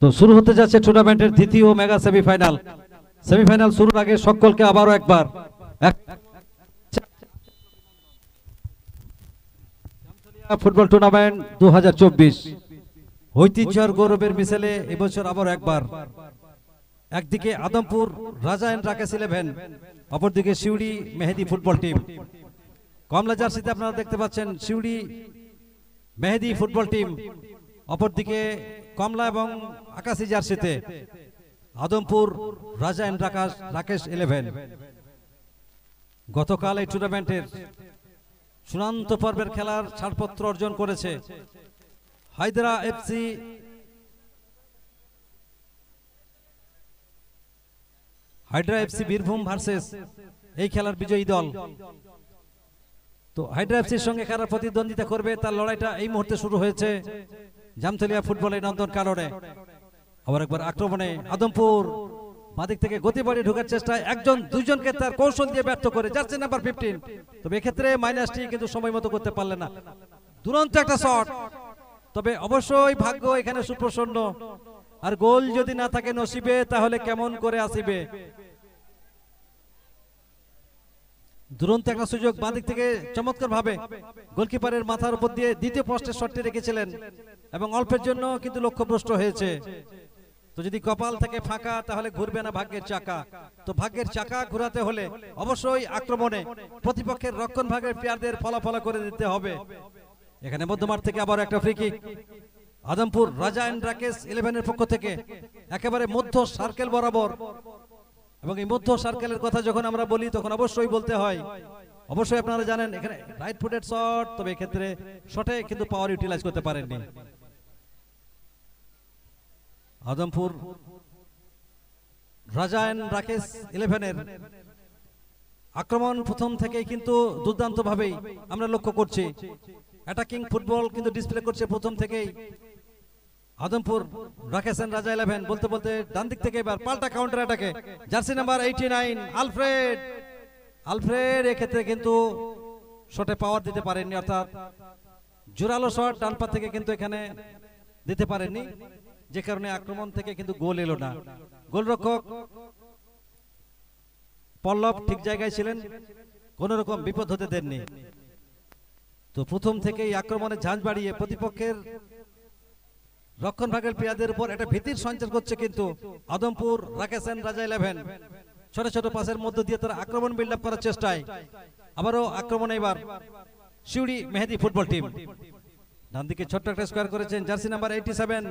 তো শুরু হতে যাচ্ছে টুর্নামেন্টের দ্বিতীয় মেগা সেমিফাইনাল। সেমিফাইনাল শুরুর আগে সকলকে আবারও একবার ফুটবল টুর্নামেন্ট 2024 ঐতিহ্যের গৌরবের মিছিলে এবছর আবারও একবার একদিকে আদমপুর রাজা এন্ড রাকেশ 11, অপরদিকে শিউড়ি মেহেদি ফুটবল টিম। কমলা জার্সিতে আপনারা দেখতে পাচ্ছেন শিউড়ি মেহেদি ফুটবল টিম, অপরদিকে কমলা এবং আকাশি জার্সিতে আদমপুর রাজা এন্ড রাকেশ 11। গতকাল এই টুর্নামেন্টের চূড়ান্ত পর্বের খেলার ছাড়পত্র অর্জন করেছে হায়দ্রা এফসি বীরভূম ভার্সেস এই খেলার বিজয়ী দল। তো হায়দ্রা এফসির সঙ্গে কারা প্রতিদ্বন্দ্বিতা করবে তার লড়াইটা এই মুহূর্তে শুরু হয়েছে জামতলিয়া ফুটবলের নন্দন কাননে। আবার একবার আক্রমণে আদমপুর বাদিক থেকে গতি বাড়িয়ে ঢোকার চেষ্টায় একজন দুইজনকে তার কৌশল দিয়ে ব্যর্থ করে জার্সি নাম্বার 15। তবে এক্ষেত্রে মাইনাসটি কিন্তু সময় মতো করতে পারলেন না। দুরন্ত একটা শট, তবে অবশ্যই ভাগ্য এখানে সুপ্রসন্ন, আর গোল যদি না থাকে নসিবে তাহলে কেমন করে আসিবে। দুরন্ত একটা সুযোগ বাদিক থেকে চমৎকার ভাবে গোলকিপারের মাথার উপর দিয়ে দ্বিতীয় পোস্টের শটটি রেখেছিলেন এবং অল্পের জন্য কিন্তু লক্ষ্যভ্রষ্ট হয়েছে। তো যদি কপাল থেকে ফাঁকা তাহলে ঘুরবে না ভাগ্যের চাকা। তো ভাগ্যের চাকা ঘোরাতে হলে অবশ্যই আক্রমণে প্রতিপক্ষের রক্ষণ ভাগের প্লেয়ারদের ফলাফল করে দিতে হবে। এখানে মধ্যমাঠ থেকে আবার একটা ফ্রি কিক আদমপুর রাজা এন্ড রাকেশ 11 এর পক্ষ থেকে একেবারে মধ্য সার্কেল বরাবর। এবং এই মধ্য সার্কেলের কথা যখন আমরা বলি তখন অবশ্যই বলতে হয়, অবশ্যই আপনারা জানেন এখানে রাইট ফুটেড শট, তবে এক্ষেত্রে শটে কিন্তু পাওয়ার ইউটিলাইজ করতে পারেননি। আদমপুর রাজা এন্ড রাকেশ 11 এর আক্রমণ প্রথম থেকেই কিন্তু দুর্দান্ত ভাবেই আমরা লক্ষ্য করছি। অ্যাটাকিং ফুটবল কিন্তু ডিসপ্লে করছে প্রথম থেকেই আদমপুর রাকেশ এন্ড রাজা 11। বলতে বলতে ডান দিক থেকে এবার পাল্টা কাউন্টার অ্যাটাকে জার্সি নাম্বার 89 আলফ্রেড এক্ষেত্রে কিন্তু শটে পাওয়ার দিতে পারেননি, অর্থাৎ জোরালো শট ডান পা থেকে কিন্তু এখানে দিতে পারেননি, যে কারণে আক্রমণ থেকে কিন্তু গোল এলো না। গোলরক্ষক পল্লব ঠিক জায়গায় ছিলেন, কোন রকম বিপদ হতে দেননি। তো প্রথম থেকেই আক্রমণে ঝাঁজ বাড়িয়ে প্রতিপক্ষের রক্ষণ ভাগের প্লেয়ারদের উপর একটা ভীতির সঞ্চার করছে কিন্তু আদমপুর রাকেশ এন্ড রাজা 11। ছোট ছোট পাসের মধ্য দিয়ে তারা আক্রমণ বিল্ড আপ করার চেষ্টায় আবারও আক্রমণে এবার শিউড়ি মেহেদি ফুটবল টিম। ডান দিকে ছোট্ট একটা স্কোয়ার করেছেন জার্সি নাম্বার 87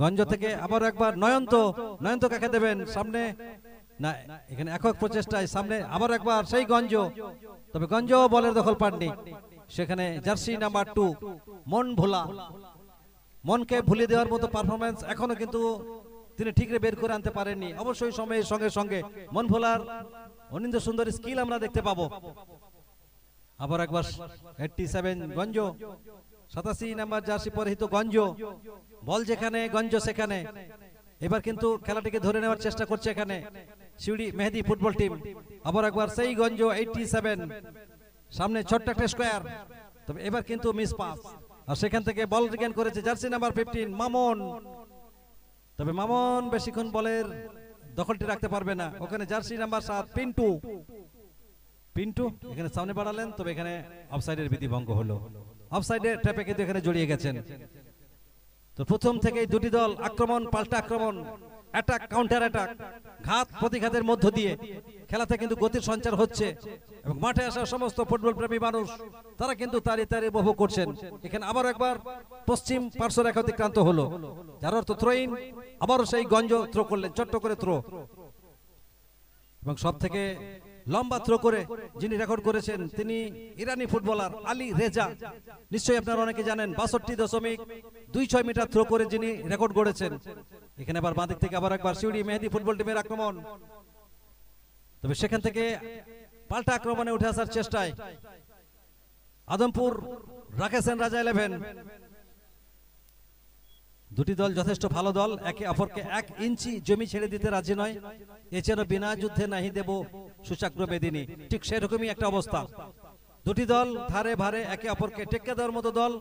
গঞ্জ থেকে আবার একবার নয়ন্ত কাকে দেবেন সামনে না, এখানে একক প্রচেষ্টায় সামনে আবার একবার সেই গঞ্জ, তবে গঞ্জ বলের দখল পাননি। সেখানে জার্সি নাম্বার 2 মনকে ভুলিয়ে দেওয়ার মতো পারফরমেন্স এখনো কিন্তু তিনি ঠিকরে বের করে আনতে পারেননি। অবশ্যই সময়ের সঙ্গে সঙ্গে মন ভোলার অনিন্দ সুন্দর স্কিল আমরা দেখতে পাবো। আবার একবার 87 গঞ্জ 87 নাম্বার জার্সি পরিহিত গঞ্জ, বল যেখানে গঞ্জ সেখানে। এবার কিন্তু খেলাটিকে ধরে নেওয়ার চেষ্টা করছে এখানে শিউড়ি মেহেদি ফুটবল টিম। আবার একবার সেই গঞ্জ 87 সামনে ছোট্ট একটা স্কোয়ার, তবে এবার কিন্তু মিস পাস, আর সেখান থেকে বল রিগেইন করেছে জার্সি নাম্বার 15 মামুন। তবে মামুন বেশিক্ষণ বলের দখলটি রাখতে পারবে না। ওখানে জার্সি নাম্বার 7 পিন্টু এখানে সামনে বাড়ালেন, তবে এখানে অফসাইডের বিধি ভঙ্গ হলো। অফসাইডে ট্র্যাপে কিন্তু এখানে জড়িয়ে গেছেন। তো প্রথম থেকেই দুটি দল আক্রমণ পাল্টা আক্রমণ, অ্যাটাক কাউন্টার অ্যাটাক, ঘাত প্রতিঘাতের মধ্য দিয়ে খেলাতে কিন্তু গতির সঞ্চার হচ্ছে এবং মাঠে আসা সমস্ত ফুটবল প্রেমী মানুষ তারা কিন্তু তারি উপভোগ করছেন। এখানে আবার একবার পশ্চিম পার্শ্বরেখা অতিক্রান্ত হলো, যার অর্থ থ্রোইন। আবারও সেই গঞ্জ থ্রো করলেন, ছোট্ট করে থ্রো, এবং সব থেকে লম্বা থ্রো করে যিনি রেকর্ড করেছেন তিনি ইরানি ফুটবলার আলী রেজা। নিশ্চয়ই আপনারা অনেকে জানেন 62.26 মিটার থ্রো করে যিনি রেকর্ড গড়েছেন। এখানে আবার বাঁ দিক থেকে আবার একবার শিউড়ি মেহেদি ফুটবল টিমের আক্রমণ, তবে সেখান থেকে পাল্টা আক্রমণে উঠে আসার চেষ্টায় আদমপুর রাকেশ এন্ড রাজা 11। দুটি দল যথেষ্ট ভালো দল, একে অপরকে 1 ইঞ্চি জমি ছেড়ে দিতে রাজি নয়। এছাড়া বিনা যুদ্ধে নাহি দেব সুচাগ্র বেদিনী, ঠিক সেরকমই একটা অবস্থা। দুটি দল ধারে ভারে একে অপরকে টেক্কা দেওয়ার মতো দল,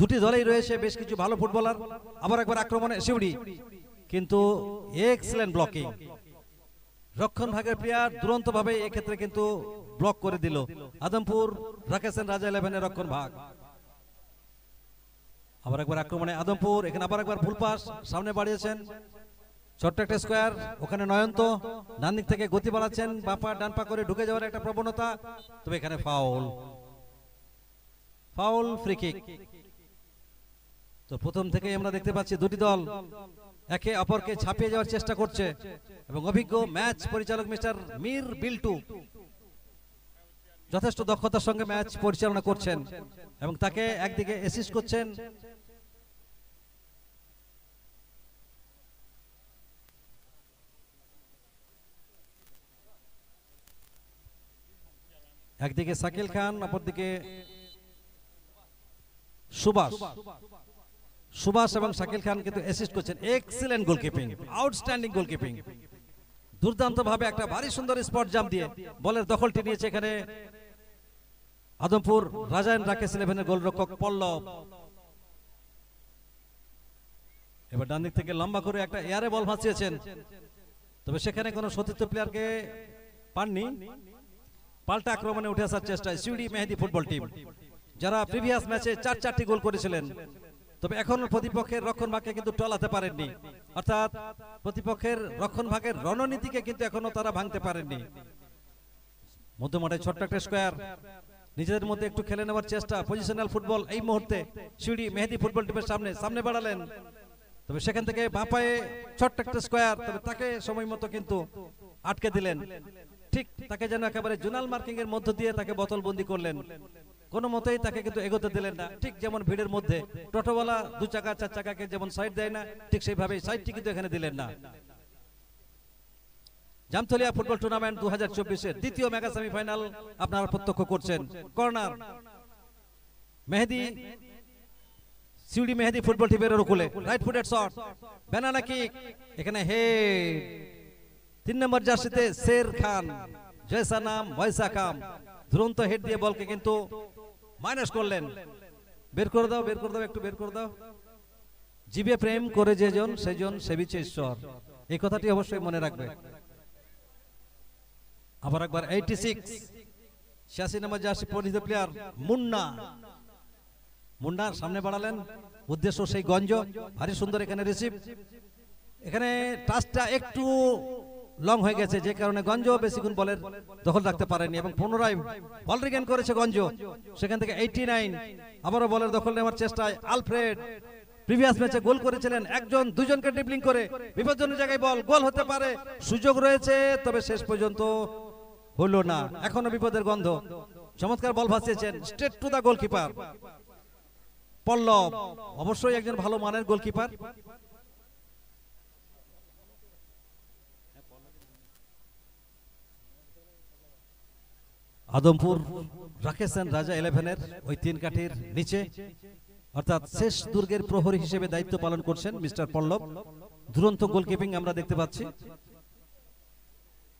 দুটি দলেই রয়েছে বেশ কিছু ভালো ফুটবলার। আবার একবার আক্রমণে শিউড়ি, কিন্তু এক্সেলেন্ট ব্লকিং, রক্ষণ ভাগের প্লেয়ার দুরন্ত ভাবে এক্ষেত্রে কিন্তু ব্লক করে দিল আদমপুর রাকেশেন রাজা 11 এর রক্ষণ ভাগ। আবার একবার আক্রমণে আদমপুর, এখানে আবার একবার ফুল পাস সামনে বাড়িয়েছেন, ছোট্ট একটা স্কোয়ার, ওখানে নয়ন্ত ডান দিক থেকে গতি বাড়াচ্ছেন, বাপা ডান পা করে ঢুকে যাওয়ার একটা প্রবণতা, তবে এখানে ফাউল, ফাউল ফ্রি কিক। তো প্রথম থেকেই আমরা দেখতে পাচ্ছি দুটি দল একে অপরকে ছাপিয়ে যাওয়ার চেষ্টা করছে এবং অভিজ্ঞ ম্যাচ পরিচালক মিস্টার মীর বিল্টু যথেষ্ট দক্ষতার সঙ্গে ম্যাচ পরিচালনা করছেন এবং তাকে একদিকে অ্যাসিস্ট করছেন একদিকে শাকিল খান, অপরদিকে সুভাষ। সুভাষ এবং শাকিল খান কিন্তু অ্যাসিস্ট করছেন। এক্সিলেন্ট গোলকিপিং, আউটস্ট্যান্ডিং গোলকিপিং, দুর্দান্ত ভাবে একটা ভারী সুন্দর স্পট জাম্প দিয়ে বলের দখলটি নিয়েছে এখানে আদমপুর রাজায়ন রাকেশ 11 এর গোলরক্ষক পল্লব। এবার ডান দিক থেকে লম্বা করে একটা এয়ারে বল ভাসিয়েছেন, তবে সেখানে কোনো সতীর্থ প্লেয়ারকে পাননি। পাল্টা আক্রমণে উঠে আসার চেষ্টায় সিউড়ি মেহেদি ফুটবল টিম, যারা প্রিভিয়াস ম্যাচে 4-4টি গোল করেছিলেন, তবে এখন প্রতিপক্ষের রক্ষণ ভাগকে কিন্তু টলাতে পারেননি, অর্থাৎ প্রতিপক্ষের রক্ষণ ভাগের রণনীতিকে কিন্তু এখনো তারা ভাঙতে পারেননি। মধ্যমাঠে ছোট্ট একটা স্কোয়ার, নিজেদের মধ্যে একটু খেলে নেওয়ার চেষ্টা, পজিশনাল ফুটবল এই মুহূর্তে সিউড়ি মেহেদি ফুটবল টিমের সামনে বাড়ালেন, তবে সেখান থেকে বাঁ পায়ে ছোট্ট একটা স্কোয়ার, তবে তাকে সময় মতো কিন্তু আটকে দিলেন। ঠিক তাকে যেন একেবারে জোনাল মার্কিং এর মধ্য দিয়ে তাকে বোতলবন্দি করলেন, কোনো মতেই তাকে কিন্তু এগোতে দিলেন না। ঠিক যেমন ভিড়ের মধ্যে টোটোওয়ালা 2 চাকা 4 চাকাকে যেমন সাইড দেয় না, ঠিক সেইভাবে সাইডটি কিন্তু এখানে দিলেন না। জামতলিয়া ফুটবল টুর্নামেন্ট 2024-এর দ্বিতীয় মেগা সেমিফাইনাল আপনারা প্রত্যক্ষ করছেন। কর্নার মেহেদি, সিউড়ি মেহেদি ফুটবল টিমের অনুকূলে, right footed shot, banana kick, এখানে হেড, 3 নম্বর জার্সিতে শের খান, জয়সা নাম ওয়াইসা কাম, দুরন্ত হেড দিয়ে বলকে কিন্তু মাইনাস করলেন। বের করে দাও, বের করে দাও, একটু বের করে দাও। জীবে প্রেম করে যেজন সেজন সেবিছে ঈশ্বর, এই কথাটি অবশ্যই মনে রাখবে। আবার একবার 86 নম্বর জার্সি পরিহিত প্লেয়ার মুন্না, মুন্নার সামনে বাড়ালেন, উদ্দেশ্য সেই গঞ্জ, ভারী সুন্দর এখানে রিসিভ, এখানে টাচটা একটু লং হয়ে গেছে, যে কারণে গঞ্জ বেশিক্ষণ বলের দখল রাখতে পারেনি এবং পুনরায় বল রিগেইন করেছে গঞ্জ। সেখান থেকে 89 আবারও বলের দখল নেওয়ার চেষ্টায় আলফ্রেড, প্রিভিয়াস ম্যাচে গোল করেছিলেন, একজন দুজনকে ড্রিবলিং করে বিপজ্জনক জায়গায় বল, গোল হতে পারে, সুযোগ রয়েছে, তবে শেষ পর্যন্ত হলো না, এখনো বিপদের গন্ধ। চমৎকার বল ভাসিয়েছেন স্ট্রেট টু দা গোলকিপার পল্লব, অবশ্যই একজন ভালো মানের গোলকিপার। আদমপুর রাকেশেন রাজা 11 এর ওই 3 কাঠির নিচে, অর্থাৎ শেষ দুর্গের প্রহরী হিসেবে দায়িত্ব পালন করছেন মিস্টার পল্লব। দুরন্ত গোলকিপিং আমরা দেখতে পাচ্ছি।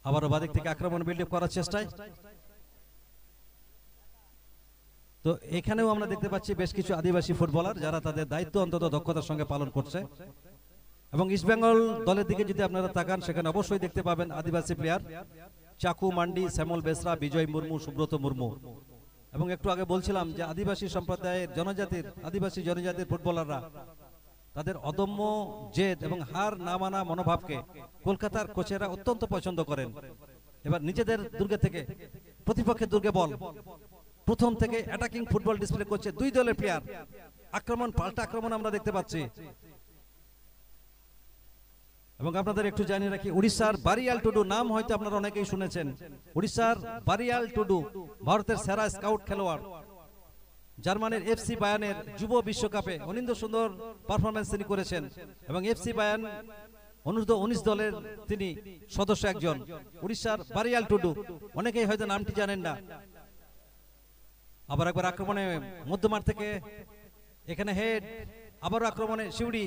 আবারও বাদিক থেকে আক্রমণ বিল্ড আপ করার চেষ্টায়, তো এখানেও আমরা দেখতে পাচ্ছি বেশ কিছু আদিবাসী ফুটবলার যারা তাদের দায়িত্ব অন্তত দক্ষতার সঙ্গে পালন করছে। এবং ইস্ট বেঙ্গল দলের দিকে যদি আপনারা তাকান, সেখানে অবশ্যই দেখতে পাবেন আদিবাসী প্লেয়ার চাকু মান্ডি, শ্যামল বেসরা, বিজয় মুর্মু, সুব্রত মুর্মু। এবং একটু আগে বলছিলাম যে আদিবাসী সম্প্রদায়ের আদিবাসী জনজাতির ফুটবলাররা তাদের অদম্য জেদ এবং হার না মানা মনোভাবকে কলকাতার কোচেরা অত্যন্ত পছন্দ করেন। এবার নিজেদের দুর্গে থেকে প্রতিপক্ষের দুর্গে বল, প্রথম থেকে অ্যাটাকিং ফুটবল ডিসপ্লে করছে 2 দলের প্লেয়ার। আক্রমণ, পাল্টা আক্রমণ আমরা দেখতে পাচ্ছি। এবং আপনাদের একটু জানিয়ে রাখি, উড়িষ্যার বারিয়াল টুডু নাম হয়তো আপনারা অনেকেই শুনেছেন। উড়িষ্যার বারিয়াল টুডু ভারতের সেরা স্কাউট খেলোয়াড়, জার্মানির এফসি বায়ানের যুব বিশ্বকাপে অনিন্দ সুন্দর পারফরম্যান্স তিনি করেছেন এবং এফসি বায়ান অনূর্ধ্ব 19 দলের তিনি সদস্য একজন। উড়িষ্যার বারিয়াল টুডু, অনেকেই হয়তো নামটি জানেন না। আবার একবার আক্রমণে মধ্যমাঠ থেকে এখানে হেড, আবার আক্রমণে সিউড়ি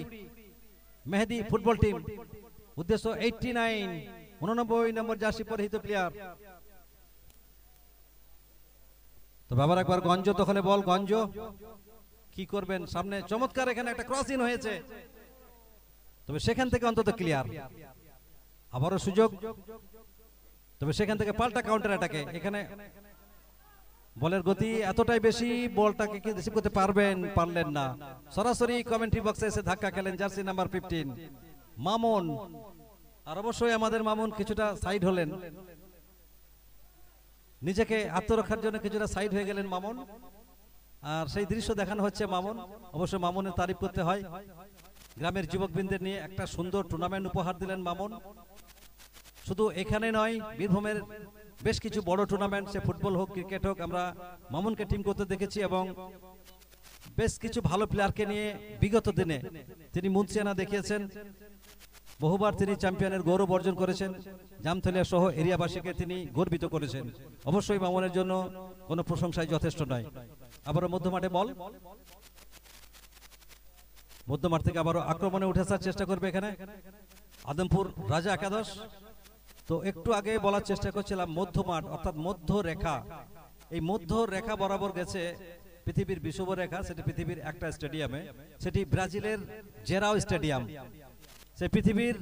মেহেদি ফুটবল টিম, উদ্দেশ্য 89 নম্বর জার্সি পরিহিত প্লেয়ার। তবে আবার একবার গঞ্জ দখলে বল, গঞ্জ কি করবেন সামনে চমৎকার এখানে একটা ক্রসিং হয়েছে, তবে সেখান থেকে অন্তত ক্লিয়ার। আবারও সুযোগ, তবে সেখান থেকে পাল্টা কাউন্টার অ্যাটাকে। এখানে বলের গতি এতটাই বেশি, বলটাকে কি রিসিভ করতে পারলেন না। সরাসরি কমেন্ট্রি বক্সে এসে ধাক্কা খেলেন জার্সি নাম্বার 15 মামুন। আর অবশ্যই আমাদের মামুন কিছুটা সাইড হলেন, নিজেকে আত্মরক্ষার জন্য কিছুটা সাইড হয়ে গেলেন মামুন। আর সেই দৃশ্য দেখানো হচ্ছে মামুন। অবশ্য মামুনের তারিফ করতে হয়, গ্রামের যুবকবৃন্দের নিয়ে একটা সুন্দর টুর্নামেন্ট উপহার দিলেন মামুন। শুধু এখানে নয়, বীরভূমের বেশ কিছু বড় টুর্নামেন্ট, সে ফুটবল হোক ক্রিকেট হোক, আমরা মামুনকে টিম করতে দেখেছি এবং বেশ কিছু ভালো প্লেয়ারকে নিয়ে বিগত দিনে তিনি মুন্সিয়ানা দেখিয়েছেন। বহুবার তিনি চ্যাম্পিয়নের গৌরব অর্জন করেছেন, জামথলিয়া সহ এরিয়াবাসীকে তিনি গর্বিত করেছেন। অবশ্যই মামুনের জন্য কোনো প্রশংসায় যথেষ্ট নয়। আবারও মধ্যমাঠে বল, মধ্যমাঠ থেকে আবারও আক্রমণে উঠে আসার চেষ্টা করবে এখানে আদমপুর রাজা একাদশ। তো একটু আগে বলার চেষ্টা করছিলাম মধ্যমাঠ অর্থাৎ মধ্য রেখা, এই মধ্য রেখা বরাবর গেছে পৃথিবীর বিষুব রেখা, সেটি পৃথিবীর একটা স্টেডিয়ামে, সেটি ব্রাজিলের জেরাও স্টেডিয়াম। সে পৃথিবীর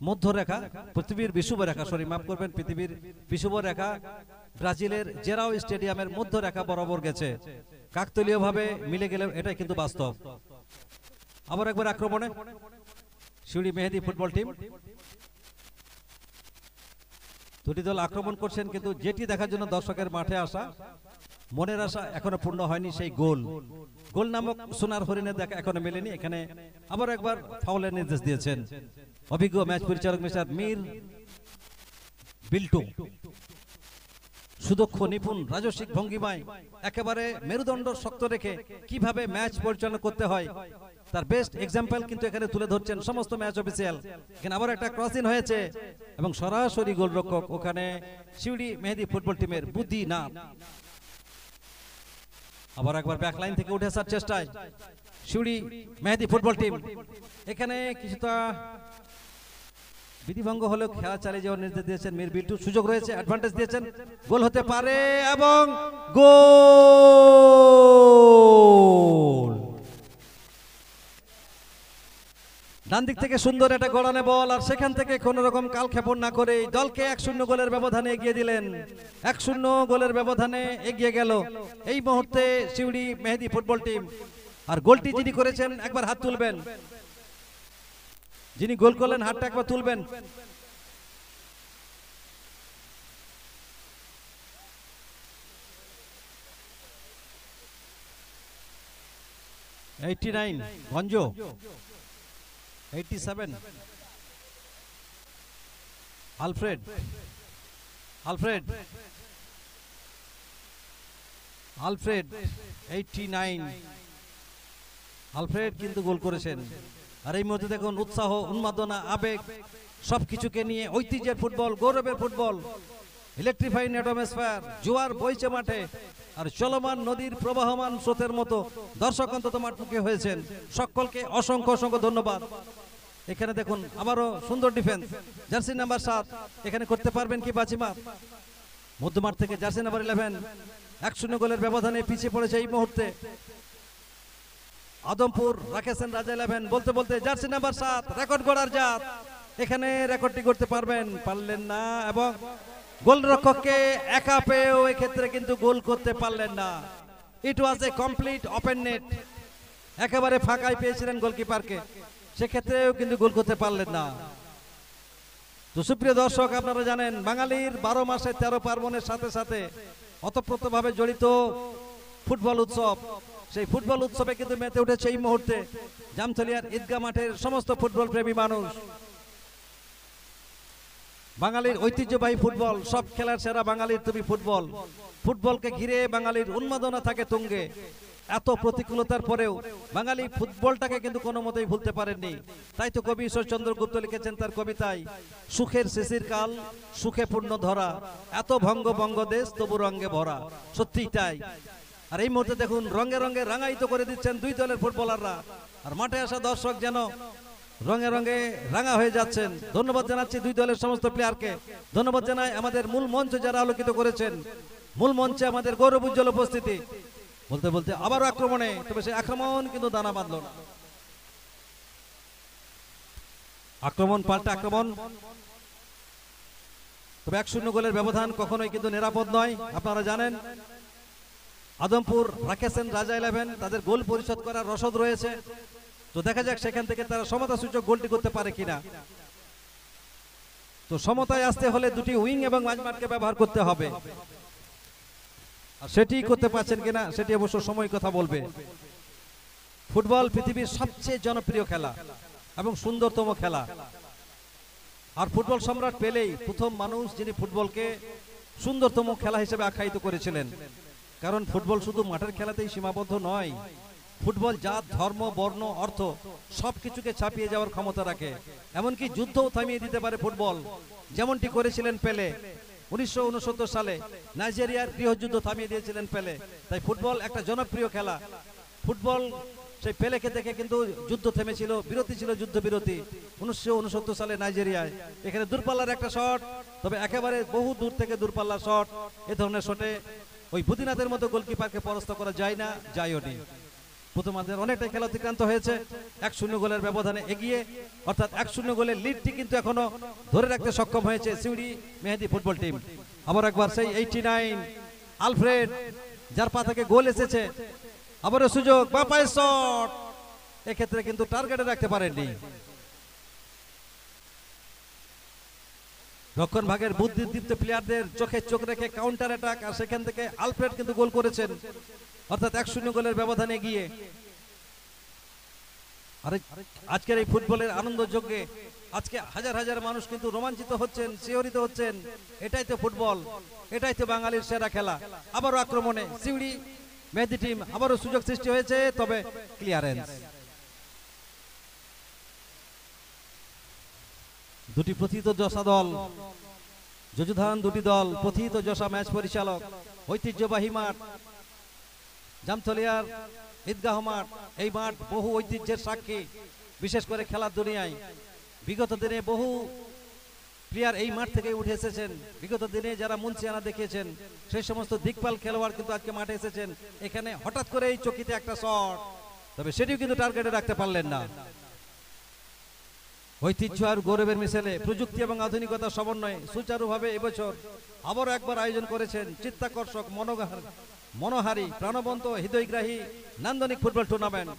মধ্যরেখা, পৃথিবীর বিষুব রেখা, সরি মাফ করবেন, পৃথিবীর বিষুব রেখা ব্রাজিলের জেরাও স্টেডিয়ামের মধ্য রেখা বরাবর গেছে। কাকতলীয় ভাবে মিলে গেলেও এটাই কিন্তু বাস্তব। আবার একবার আক্রমণে শিউড়ি মেহেদী ফুটবল টিম। দুটি দল আক্রমণ করছেন, কিন্তু যেটি দেখার জন্য দর্শকের মাঠে আসা, মনের আশা এখনো পূর্ণ হয়নি, সেই গোল। গোল নামক সোনার হরিণের দেখা এখনো মেলেনি। এখানে আবার একবার ফাউলের নির্দেশ দিয়েছেন অভিজ্ঞ ম্যাচ পরিচালক মিস্টার মীর বিল্টু। সুদক্ষ নিপুণ রাজস্বিক ভঙ্গিমায় একেবারে মেরুদণ্ড শক্ত রেখে কিভাবে ম্যাচ পরিচালনা করতে হয় তার বেস্ট এক্সাম্পল কিন্তু এখানে তুলে ধরছেন সমস্ত ম্যাচ অফিসিয়াল। এখানে আবার একটা ক্রসিং হয়েছে এবং সরাসরি গোলরক্ষক ওখানে শিউড়ি মেহেদী ফুটবল টিমের বুদ্ধি না। আবার একবার ব্যাক লাইন থেকে উঠে আসার চেষ্টায় শিউড়ি মেহেদী ফুটবল টিম। এখানে কিছুটা বিধিভঙ্গ হলেও খেলা চালিয়ে যাওয়ার নির্দেশ দিয়েছেন মীর বিল্টু। সুযোগ রয়েছে, অ্যাডভান্টেজ দিয়েছেন, গোল হতে পারে এবং গোল। ডান দিক থেকে সুন্দর একটা গড়ানো বল, আর সেখান থেকে কোন রকম কালক্ষেপণ না করে দলকে 1-0 গোলের ব্যবধানে এগিয়ে দিলেন। 1-0 গোলের ব্যবধানে এগিয়ে গেল এই মুহূর্তে শিউড়ি মেহেদী ফুটবল টিম। আর গোলটি যিনি করেছেন একবার হাত তুলবেন, যিনি গোল করলেন হাতটা একবার তুলবেন। গঞ্জ 87 আলফ্রেড 89 আলফ্রেড কিন্তু গোল করেছেন। আর এই মুহূর্তে দেখুন উৎসাহ, উন্মাদনা, আবেগ সবকিছুকে নিয়ে ঐতিহ্যের ফুটবল, গৌরবের ফুটবল, ইলেকট্রিফাইং অ্যাটমসফিয়ার, জোয়ার বইছে মাঠে আর চলমান নদীর প্রবাহমান স্রোতের মতো দর্শক অন্তত মাঠমুখী হয়েছেন। সকলকে অসংখ্য অসংখ্য ধন্যবাদ। এখানে দেখুন আবারও সুন্দর ডিফেন্স, জার্সি নাম্বার 7 এখানে করতে পারবেন কি বাজিমাত। মধ্যমাঠ থেকে জার্সি নাম্বার 11 1-0 গোলের ব্যবধানে পিছিয়ে পড়েছে এই মুহূর্তে আদমপুর রাখেছেন রাজা 11। বলতে বলতে জার্সি নাম্বার 7 রেকর্ড গড়ার জাত, এখানে রেকর্ডটি করতে পারলেন না এবং গোলরক্ষককে একা পেয়েও এক্ষেত্রে কিন্তু গোল করতে পারলেন না। ইট ওয়াজ এ কমপ্লিট ওপেন নেট, একেবারে ফাঁকাই পেয়েছিলেন গোলকিপারকে, সেক্ষেত্রেও কিন্তু গোল করতে পারলেন না। তো সুপ্রিয় দর্শক, আপনারা জানেন বাঙালির 12 মাসে 13 পার্বণের সাথে সাথে অতপ্রতভাবে জড়িত ফুটবল উৎসব। সেই ফুটবল উৎসবে কিন্তু মেতে উঠেছে এই মুহূর্তে জামথলিয়ার ঈদগাহ মাঠের সমস্ত ফুটবল প্রেমী মানুষ। বাঙালির ঐতিহ্যবাহী ফুটবল, সব খেলার সেরা বাঙালির তুমি ফুটবল। ফুটবলকে ঘিরে বাঙালির উন্মাদনা থাকে তুঙ্গে। এত প্রতিকূলতার পরেও বাঙালি ফুটবলটাকে কিন্তু কোনো মতেই ভুলতে পারেননি। তাই তো কবি ঈশ্বরচন্দ্র গুপ্ত লিখেছেন তার কবিতায়, সুখের শিশির কাল সুখে পূর্ণ ধরা, এত ভঙ্গ বঙ্গ দেশ তবু রঙে ভরা। সত্যিই তাই। আর এই মুহূর্তে দেখুন রঙে রঙে রাঙায়িত করে দিচ্ছেন দুই দলের ফুটবলাররা, আর মাঠে আসা দর্শক যেন রঙে রঙে রাঙা হয়ে যাচ্ছেন। ধন্যবাদ জানাচ্ছি দুই দলের সমস্ত প্লেয়ারকে। ধন্যবাদ জানাই আমাদের মূল মঞ্চ যারা আলোকিত করেছেন। মূল মঞ্চে আমাদের গৌরব উজ্জ্বল উপস্থিতি বলতে বলতে আবারও আক্রমণে, তবে সেই আক্রমণ কিন্তু দানা বাঁধল না। আক্রমণ পাল্টা আক্রমণ, তবে 1-0 গোলের ব্যবধান কখনোই কিন্তু নিরাপদ নয়। আপনারা জানেন আদমপুর রাখেছেন রাজা 11, তাদের গোল পরিশোধ করার রসদ রয়েছে। তো দেখা যাক সেখান থেকে তারা সমতা সূচক গোলটি করতে পারে কিনা। তো সমতায় আসতে হলে দুটি উইং এবং মাঝমাঠকে ব্যবহার করতে হবে, আর সেটি করতে পারছেন কিনা সেটি অবশ্য সময় কথা বলবে। ফুটবল পৃথিবীর সবচেয়ে জনপ্রিয় খেলা এবং সুন্দরতম খেলা, আর ফুটবল সম্রাট পেলেই প্রথম মানুষ যিনি ফুটবলকে সুন্দরতম খেলা হিসেবে আখ্যায়িত করেছিলেন। কারণ ফুটবল শুধু মাঠের খেলাতেই সীমাবদ্ধ নয়, ফুটবল জাত ধর্ম বর্ণ অর্থ সবকিছুকে ছাপিয়ে যাওয়ার ক্ষমতা রাখে। এমনকি যুদ্ধও থামিয়ে দিতে পারে ফুটবল, যেমনটি করেছিলেন পেলে 1969 সালে নাইজেরিয়ার গৃহযুদ্ধ থামিয়ে দিয়েছিলেন পেলে। তাই ফুটবল একটা জনপ্রিয় খেলা। ফুটবল সেই পেলেকে দেখে কিন্তু যুদ্ধ থেমেছিল, বিরতি ছিল, যুদ্ধ বিরতি 1969 সালে নাইজেরিয়ায়। এখানে দূরপাল্লার একটা শট, তবে একেবারে বহু দূর থেকে দূরপাল্লার শট। এ ধরনের শটে ওই বুদিনাথের মতো গোলকিপারকে পরাস্ত করা যায় না, যায়ও নি। প্রথমার্ধের অনেকটাই খেলা অতিক্রান্ত হয়েছে, 1-0 গোলের ব্যবধানে এগিয়ে, অর্থাৎ 1-0 গোলের লিডটি কিন্তু এখনো ধরে রাখতে সক্ষম হয়েছে সিউড়ি মেহেদী ফুটবল টিম। আবার একবার সেই 89 আলফ্রেড, যার পা থেকে গোল এসেছে, আবারও সুযোগ, বা পায়ের শট, এক্ষেত্রে কিন্তু টার্গেটে রাখতে পারেননি। রক্ষণ ভাগের বুদ্ধিদীপ্ত প্লেয়ারদের চোখে চোখ রেখে কাউন্টার অ্যাটাক, আর সেখান থেকে আলফ্রেড কিন্তু গোল করেছেন, অর্থাৎ 1-0 গোলের ব্যবধানে এগিয়ে। আরে আজকের এই ফুটবলের আনন্দ যজ্ঞে আজকে হাজার হাজার মানুষ কিন্তু রোমাঞ্চিত হচ্ছেন, শিহরিত হচ্ছেন। এটাই তো ফুটবল, এটাই তো বাঙালির সেরা খেলা। আবারও আক্রমণে সিউড়ি মেহেদী টিম, আবারও সুযোগ সৃষ্টি হয়েছে, তবে ক্লিয়ারেন্স। দুটি প্রথিতযশা দল, যজুধান দুটি দল, প্রথিতযশা ম্যাচ পরিচালক, ঐতিহ্যবাহী মাঠ জামতলিয়ার ঈদগাহ মাঠ। এই মাঠ বহু ঐতিহ্যের সাক্ষী, বিশেষ করে খেলার দুনিয়ায়। বিগত দিনে বহু প্লেয়ার এই মাঠ থেকে উঠে এসেছেন। বিগত দিনে যারা মুন্সিয়ানা দেখিয়েছেন সেই সমস্ত দিকপাল খেলোয়াড় কিন্তু আজকে মাঠে এসেছেন। এখানে হঠাৎ করে এই চকিতে একটা শট, তবে সেটিও কিন্তু টার্গেটে রাখতে পারলেন না। ঐতিহ্য আর গৌরবের মিশেলে প্রযুক্তি এবং আধুনিকতার সমন্বয়ে সুচারুভাবে এবছর আবারও একবার আয়োজন করেছেন চিত্তাকর্ষক, মনোহারী, প্রাণবন্ত, হৃদয়গ্রাহী নান্দনিক ফুটবল টুর্নামেন্ট।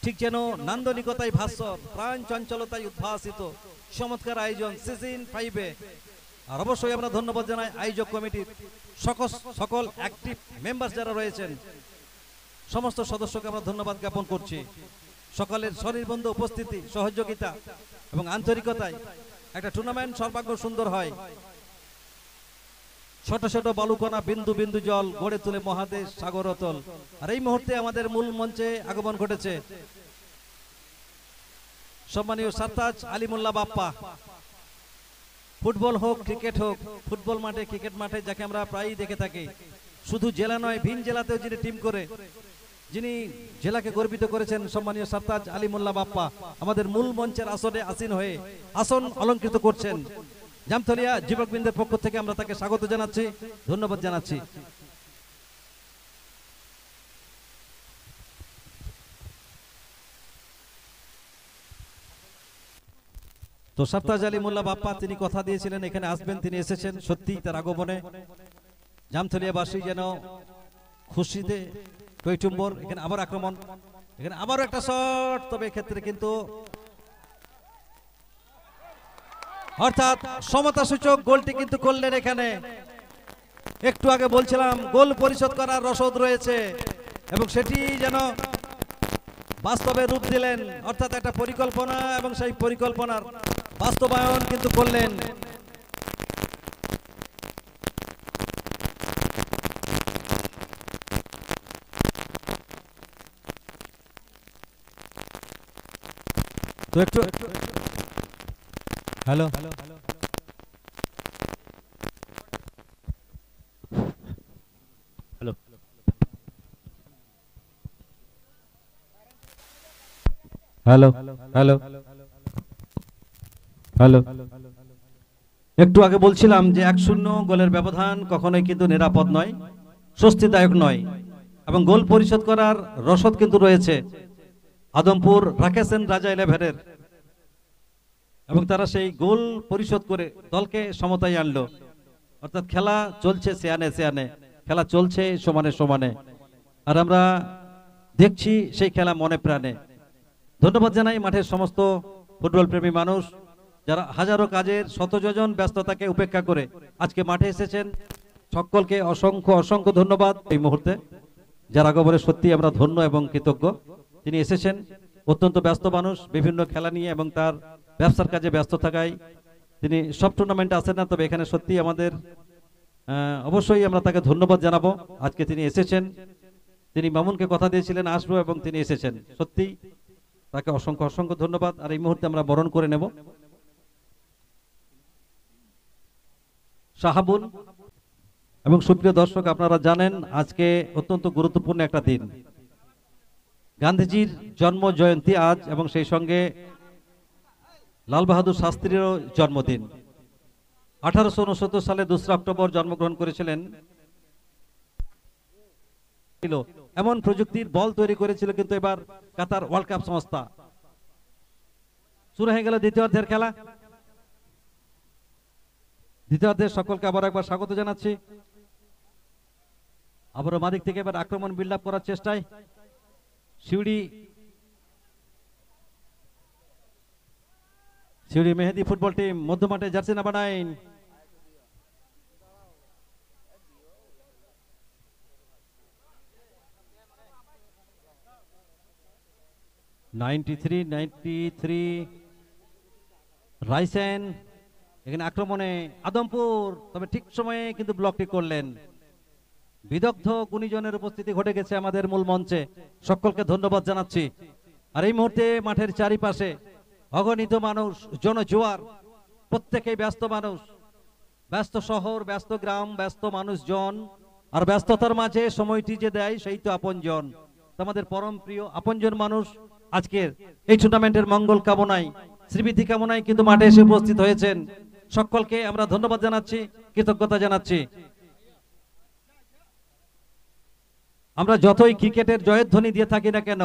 ঠিক যেন নান্দনিকতায় ভাস্বর, প্রাণ চঞ্চলতায় উদ্ভাসিত চমৎকার আয়োজন সিজন 5-এ। আর অবশ্যই আমরা ধন্যবাদ জানাই আয়োজক কমিটির সকল অ্যাক্টিভ মেম্বার যারা রয়েছেন, সমস্ত সদস্যকে আমরা ধন্যবাদ জ্ঞাপন করছি। সকলের শরীরবন্ধ উপস্থিতি, সহযোগিতা এবং আন্তরিকতায় একটা টুর্নামেন্ট সর্বাঙ্গ সুন্দর হয়। ছোট ছোট বালুকণা, বিন্দু বিন্দু জল গড়ে তুলে মহাদেশ সাগর অতল। আর এই মুহূর্তে আমাদের মূল মঞ্চে আগমন ঘটেছে সম্মানীয় সারতাজ আলী মোল্লা বাপ্পা। ফুটবল হোক ক্রিকেট হোক, ফুটবল মাঠে ক্রিকেট মাঠে যাকে আমরা প্রায়ই দেখে থাকি, শুধু জেলা নয় ভিন জেলাতেও যিনি টিম করে, যিনি জেলাকে গর্বিত করেছেন, সম্মানীয় সারতাজ আলী মোল্লা বাপ্পা আমাদের মূল মঞ্চের আসনে আসীন হয়ে আসন অলঙ্কৃত করছেন। জামতলিয়া যুবকবৃন্দের পক্ষ থেকে আমরা তাকে স্বাগত জানাচ্ছি, ধন্যবাদ জানাচ্ছি। তো সারতাজ আলী মোল্লা বাপ্পা তিনি কথা দিয়েছিলেন এখানে আসবেন, তিনি এসেছেন। সত্যি তার আগমনে জামতলিয়াবাসী যেন খুশিতে টইটুম্বর। এখানে আবার আক্রমণ, এখানে আবারও একটা শট, তবে এক্ষেত্রে কিন্তু অর্থাৎ সমতা সূচক গোলটি কিন্তু করলেন এখানে। একটু আগে বলছিলাম গোল পরিশোধ করার রসদ রয়েছে এবং সেটি যেন বাস্তবে রূপ দিলেন, অর্থাৎ একটা পরিকল্পনা এবং সেই পরিকল্পনার বাস্তবায়ন কিন্তু করলেন। তো একটু hello hello hello hello hello, একটু আগে বলছিলাম যে 1-0 গোলের ব্যবধান কখনোই কিন্তু নিরাপদ নয়। স্বস্তিদায়ক নয় এবং গোল পরিশোধ করার রসদ কিন্তু রয়েছে আদমপুর রাকেশেন রাজা 11-এর, এবং তারা সেই গোল পরিশোধ করে দলকে সমতায় আনলো। অর্থাৎ খেলা চলছে সিয়ানে সিয়ানে, খেলা চলছে সমানে সমানে, আর আমরা দেখছি সেই খেলা মনে প্রাণে। ধন্যবাদ জানাই মাঠের সমস্ত ফুটবল প্রেমী মানুষ যারা হাজারো কাজের শত যোজন ব্যস্ততাকে উপেক্ষা করে আজকে মাঠে এসেছেন। সকলকে অসংখ্য অসংখ্য ধন্যবাদ। এই মুহূর্তে যার আগমনে সত্যি আমরা ধন্য এবং কৃতজ্ঞ। তিনি এসেছেন, অত্যন্ত ব্যস্ত মানুষ, বিভিন্ন খেলা নিয়ে এবং তার ব্যবসার কাজে ব্যস্ত থাকায় তিনি সব টুর্নামেন্টে আসেন না, তবে এখানে সত্যি আমাদের অবশ্যই আমরা তাকে ধন্যবাদ জানাবো। আজকে তিনি এসেছেন, তিনি মামুনকে কথা দিয়েছিলেন আসবো এবং তিনি এসেছেন, সত্যি তাকে অসংখ্য অসংখ্য ধন্যবাদ। আর এই মুহূর্তে আমরা বরণ করে নেব শাহাবুল। এবং সুপ্রিয় দর্শক, আপনারা জানেন আজকে অত্যন্ত গুরুত্বপূর্ণ একটা দিন, গান্ধীজির জন্ম জয়ন্তী আজ, এবং সেই সঙ্গে লাল বাহাদুর শাস্ত্রীরও জন্মদিন। 1869 সালে 2 অক্টোবর জন্মগ্রহণ করেছিলেন। এমন প্রযুক্তির বল তৈরি করেছিল, কিন্তু এবার কাতার ওয়ার্ল্ড কাপ সংস্থা। শুরু হয়ে গেল দ্বিতীয়ার্ধের খেলা। দ্বিতীয়ার্ধে সকলকে আবার একবার স্বাগত জানাচ্ছি। আবারও মাদিক থেকে এবার আক্রমণ বিল্ড আপ করার চেষ্টায় সিউড়ি মেহেদি ফুটবল টিম, মধ্যমাঠে জার্সি নাম্বার 9। রাইসেন এখানে আক্রমণে আদমপুর, তবে ঠিক সময়ে কিন্তু ব্লকটি করলেন। বিদগ্ধ গুণীজনের উপস্থিতি ঘটে গেছে আমাদের মূল মঞ্চে, সকলকে ধন্যবাদ জানাচ্ছি। আর এই মুহূর্তে মাঠের চারিপাশে অগণিত মানুষ, জনজোয়ার, প্রত্যেকেই ব্যস্ত মানুষ, ব্যস্ত শহর, ব্যস্ত গ্রাম, ব্যস্ত মানুষজন, আর ব্যস্ততার মাঝে সময়টি যে দেয় সেই তো আপনজন। আমাদের পরম প্রিয় আপনজন মানুষ আজকের এই টুর্নামেন্টের মঙ্গল কামনায়, শ্রীবৃদ্ধি কামনায় কিন্তু মাঠে এসে উপস্থিত হয়েছেন। সকলকে আমরা ধন্যবাদ জানাচ্ছি, কৃতজ্ঞতা জানাচ্ছি। আমরা যতই ক্রিকেটের জয়ের ধ্বনি দিয়ে থাকি না কেন,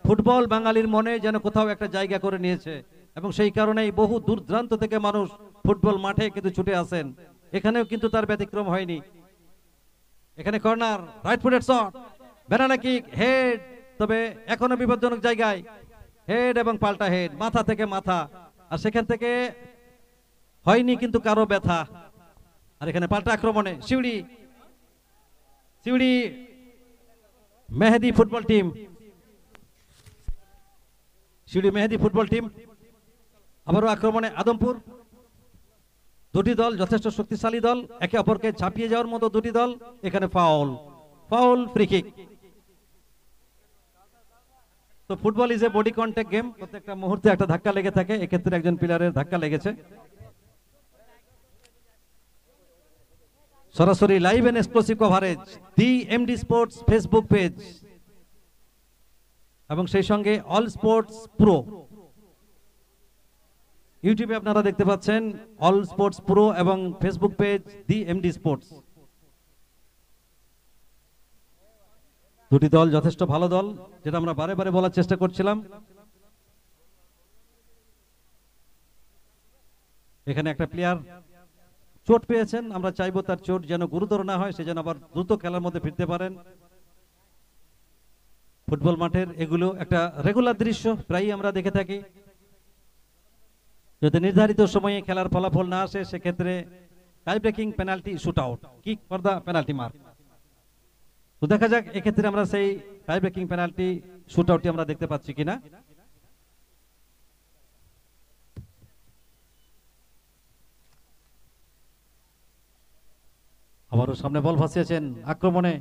ফুটবল বাঙালির মনে যেন কোথাও একটা জায়গা করে নিয়েছে, এবং সেই কারণেই বহু দূর দূরান্ত থেকে মানুষ ফুটবল মাঠে কিন্তু ছুটে আসেন। এখানেও কিন্তু তার ব্যতিক্রম হয়নি। এখানে corner, right footed shot, banana kick, head, তবে এখনো বিপজ্জনক জায়গায় হেড এবং পাল্টা হেড, মাথা থেকে মাথা, আর সেখান থেকে হয়নি কিন্তু কারো ব্যথা। আর এখানে পাল্টা আক্রমণে Suri Mehedi football team, Suri Mehedi football team. আবারও আক্রমণে আদমপুর। দুটি দল যথেষ্ট শক্তিশালী দল, একে অপরকে ছাপিয়ে যাওয়ার মতো দুটি দল। এখানে ফাউল ফ্রি কিক। তো football is a body contact game, প্রত্যেকটা মুহূর্তে একটা ধাক্কা লেগে থাকে, এক্ষেত্রে একজন প্লেয়ারের ধাক্কা লেগেছে। সরাসরি live and exclusive coverage the MD sports Facebook page, এবং সেই সঙ্গে অল স্পোর্টস প্রো ইউটিউবে আপনারা দেখতে পাচ্ছেন অল স্পোর্টস প্রো এবং ফেসবুক পেজ দি এমডি স্পোর্টস। দুটি দল যথেষ্ট ভালো দল, যেটা আমরা বারে বারে বলার চেষ্টা করছিলাম। এখানে একটা প্লেয়ার চোট পেয়েছেন, আমরা চাইবো তার চোট যেন গুরুতর না হয়, সে যেন আবার দ্রুত খেলার মধ্যে ফিরতে পারেন। ফুটবল মাঠের এগুলো একটা রেগুলার দৃশ্য, প্রায়ই আমরা দেখে থাকি। যদি নির্ধারিত সময়ে খেলার ফলাফল না আসে, সেক্ষেত্রে tie breaking penalty shoot out, kick for the penalty mark. তো দেখা যাক এক্ষেত্রে আমরা সেই টাই ব্রেকিং পেনাল্টি শুট আউটটি আমরা দেখতে পাচ্ছি কিনা। আবারও সামনে বল ভাসিয়েছেন আক্রমণে,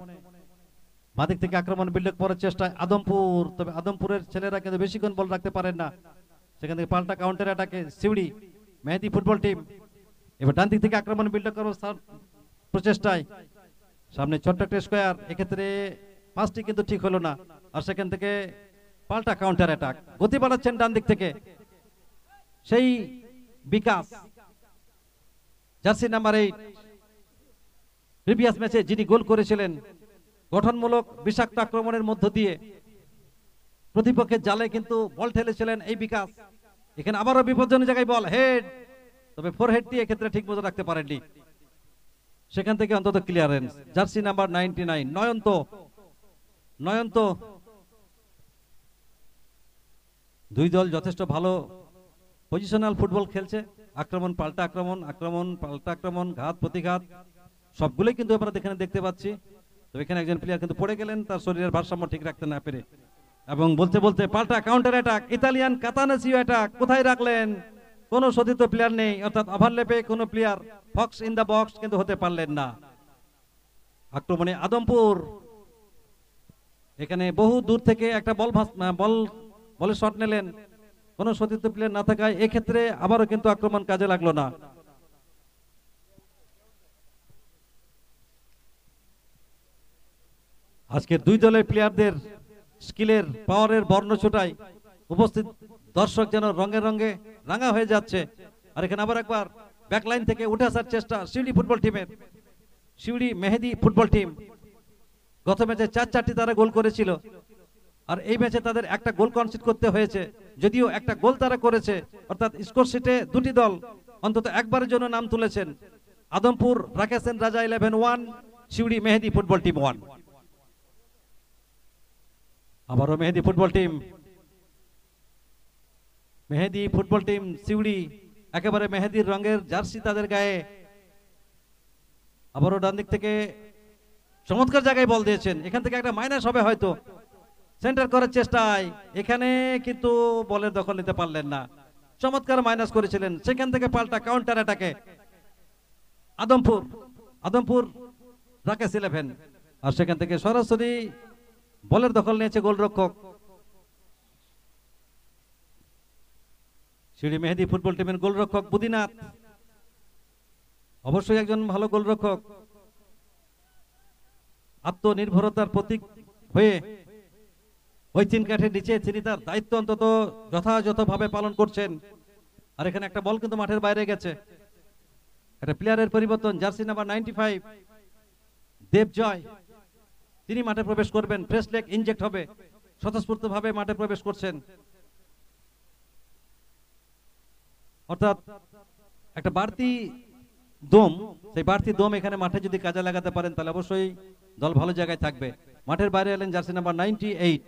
বাদিক থেকে আক্রমণ বিল্ড করার চেষ্টায় আদমপুর, তবে আদমপুরের ছেলেরা কিন্তু বেশিক্ষণ বল রাখতে পারেন না, সেখান থেকে পাল্টা counter অ্যাটাকে Suri Mehedi football team. এবার ডান দিক থেকে আক্রমণ বিল্ড করার প্রচেষ্টায়, সামনে ছোট্ট একটা স্কোয়ার, এক্ষেত্রে পাসটি কিন্তু ঠিক হলো না, আর সেখান থেকে পাল্টা কাউন্টার অ্যাটাক, গতি বাড়াচ্ছেন ডান দিক থেকে সেই বিকাশ, জার্সি নাম্বার 8, প্রিভিয়াস ম্যাচে যিনি গোল করেছিলেন গঠনমূলক বিষাক্ত আক্রমণের মধ্য দিয়ে প্রতিপক্ষের জালে কিন্তু বল ঠেলেছিলেন এই বিকাশ। এখানে আবারও বিপজ্জনক জায়গায় বল হেড, তবে ফোরহেডটি এক্ষেত্রে ঠিক মতো রাখতে পারেননি। সেখান থেকে অন্তত ক্লিয়ারেন্স। Jersey number 99 নয়ন্ত। দুই দল যথেষ্ট ভালো পজিশনাল ফুটবল খেলছে। আক্রমণ পাল্টা আক্রমণ, আক্রমণ পাল্টা আক্রমণ, ঘাত প্রতিঘাত সবগুলোই কিন্তু আমরা এখানে দেখতে পাচ্ছি। তো এখানে একজন প্লেয়ার কিন্তু পড়ে গেলেন তার শরীরের ভারসাম্য ঠিক রাখতে না পেরে, এবং বলতে বলতে পাল্টা counter attack, Italian catenaccio attack. কোথায় রাখলেন? কোনো সতীর্থ প্লেয়ার নেই, অর্থাৎ ওভারল্যাপে কোনো player fox in the box কিন্তু হতে পারলেন না। আক্রমণে আদমপুর এখানে বহু দূর থেকে একটা বলের শট নিলেন, কোনো সতীর্থ প্লেয়ার না থাকায় এক্ষেত্রে আবারও কিন্তু আক্রমণ কাজে লাগলো না। আজকের দুই দলের প্লেয়ারদের স্কিলের পাওয়ারের বর্ণছটায় উপস্থিত দর্শক যেন রঙে রঙে রাঙা হয়ে যাচ্ছে। আর এখানে আবার একবার ব্যাকলাইন থেকে উঠে আসার চেষ্টা শিউড়ি ফুটবল টিমের, শিউড়ি মেহেদি ফুটবল টিম। গত ম্যাচে 4-4টি তারা গোল করেছিল, আর এই ম্যাচে তাদের একটা গোল কনসিড করতে হয়েছে, যদিও একটা গোল তারা করেছে। অর্থাৎ স্কোর শিটে দুটি দল অন্তত একবারের জন্য নাম তুলেছেন। আদমপুর রাকেশেন রাজা 11-1, শিউড়ি মেহেদি ফুটবল টিম 1। আবারও মেহেদি ফুটবল টিম, মেহেদি ফুটবল টিম শিউড়ি, একেবারে মেহেদির রঙের জার্সি তাদের গায়ে। আবারও ডান দিক থেকে চমৎকার জায়গায় বল দিয়েছেন, এখান থেকে একটা মাইনাস হবে হয়তো। সেন্টার করার চেষ্টায় এখানে কিন্তু বলের দখল নিতে পারলেন না, চমৎকার মাইনাস করেছিলেন। সেখান থেকে পাল্টা কাউন্টার অ্যাটাকে আদমপুর রাকেশ 11, আর সেখান থেকে সরাসরি বলের দখল নিয়েছে গোলরক্ষক শিউড়ি মেহেদি ফুটবল টিমের গোলরক্ষক বুদিনাথ। অবশ্যই একজন ভালো গোলরক্ষক, আত্মনির্ভরতার প্রতীক হয়ে ওই তিন কাঠের নিচে তিনি তার দায়িত্ব অন্তত যথাযথভাবে পালন করছেন। আর এখানে একটা বল কিন্তু মাঠের বাইরে গেছে, একটা প্লেয়ারের পরিবর্তন। জার্সি নাম্বার 95 দেবজয়, তিনি মাঠে প্রবেশ করবেন। ফ্রেশ লেগ ইনজেক্ট হবে, স্বতঃস্ফূর্ত ভাবে মাঠে প্রবেশ করছেন। অর্থাৎ একটা বাড়তি দম, সেই বাড়তি দম এখানে মাঠে যদি কাজে লাগাতে পারেন তাহলে অবশ্যই দল ভালো জায়গায় থাকবে। মাঠের বাইরে এলেন জার্সি নাম্বার 98,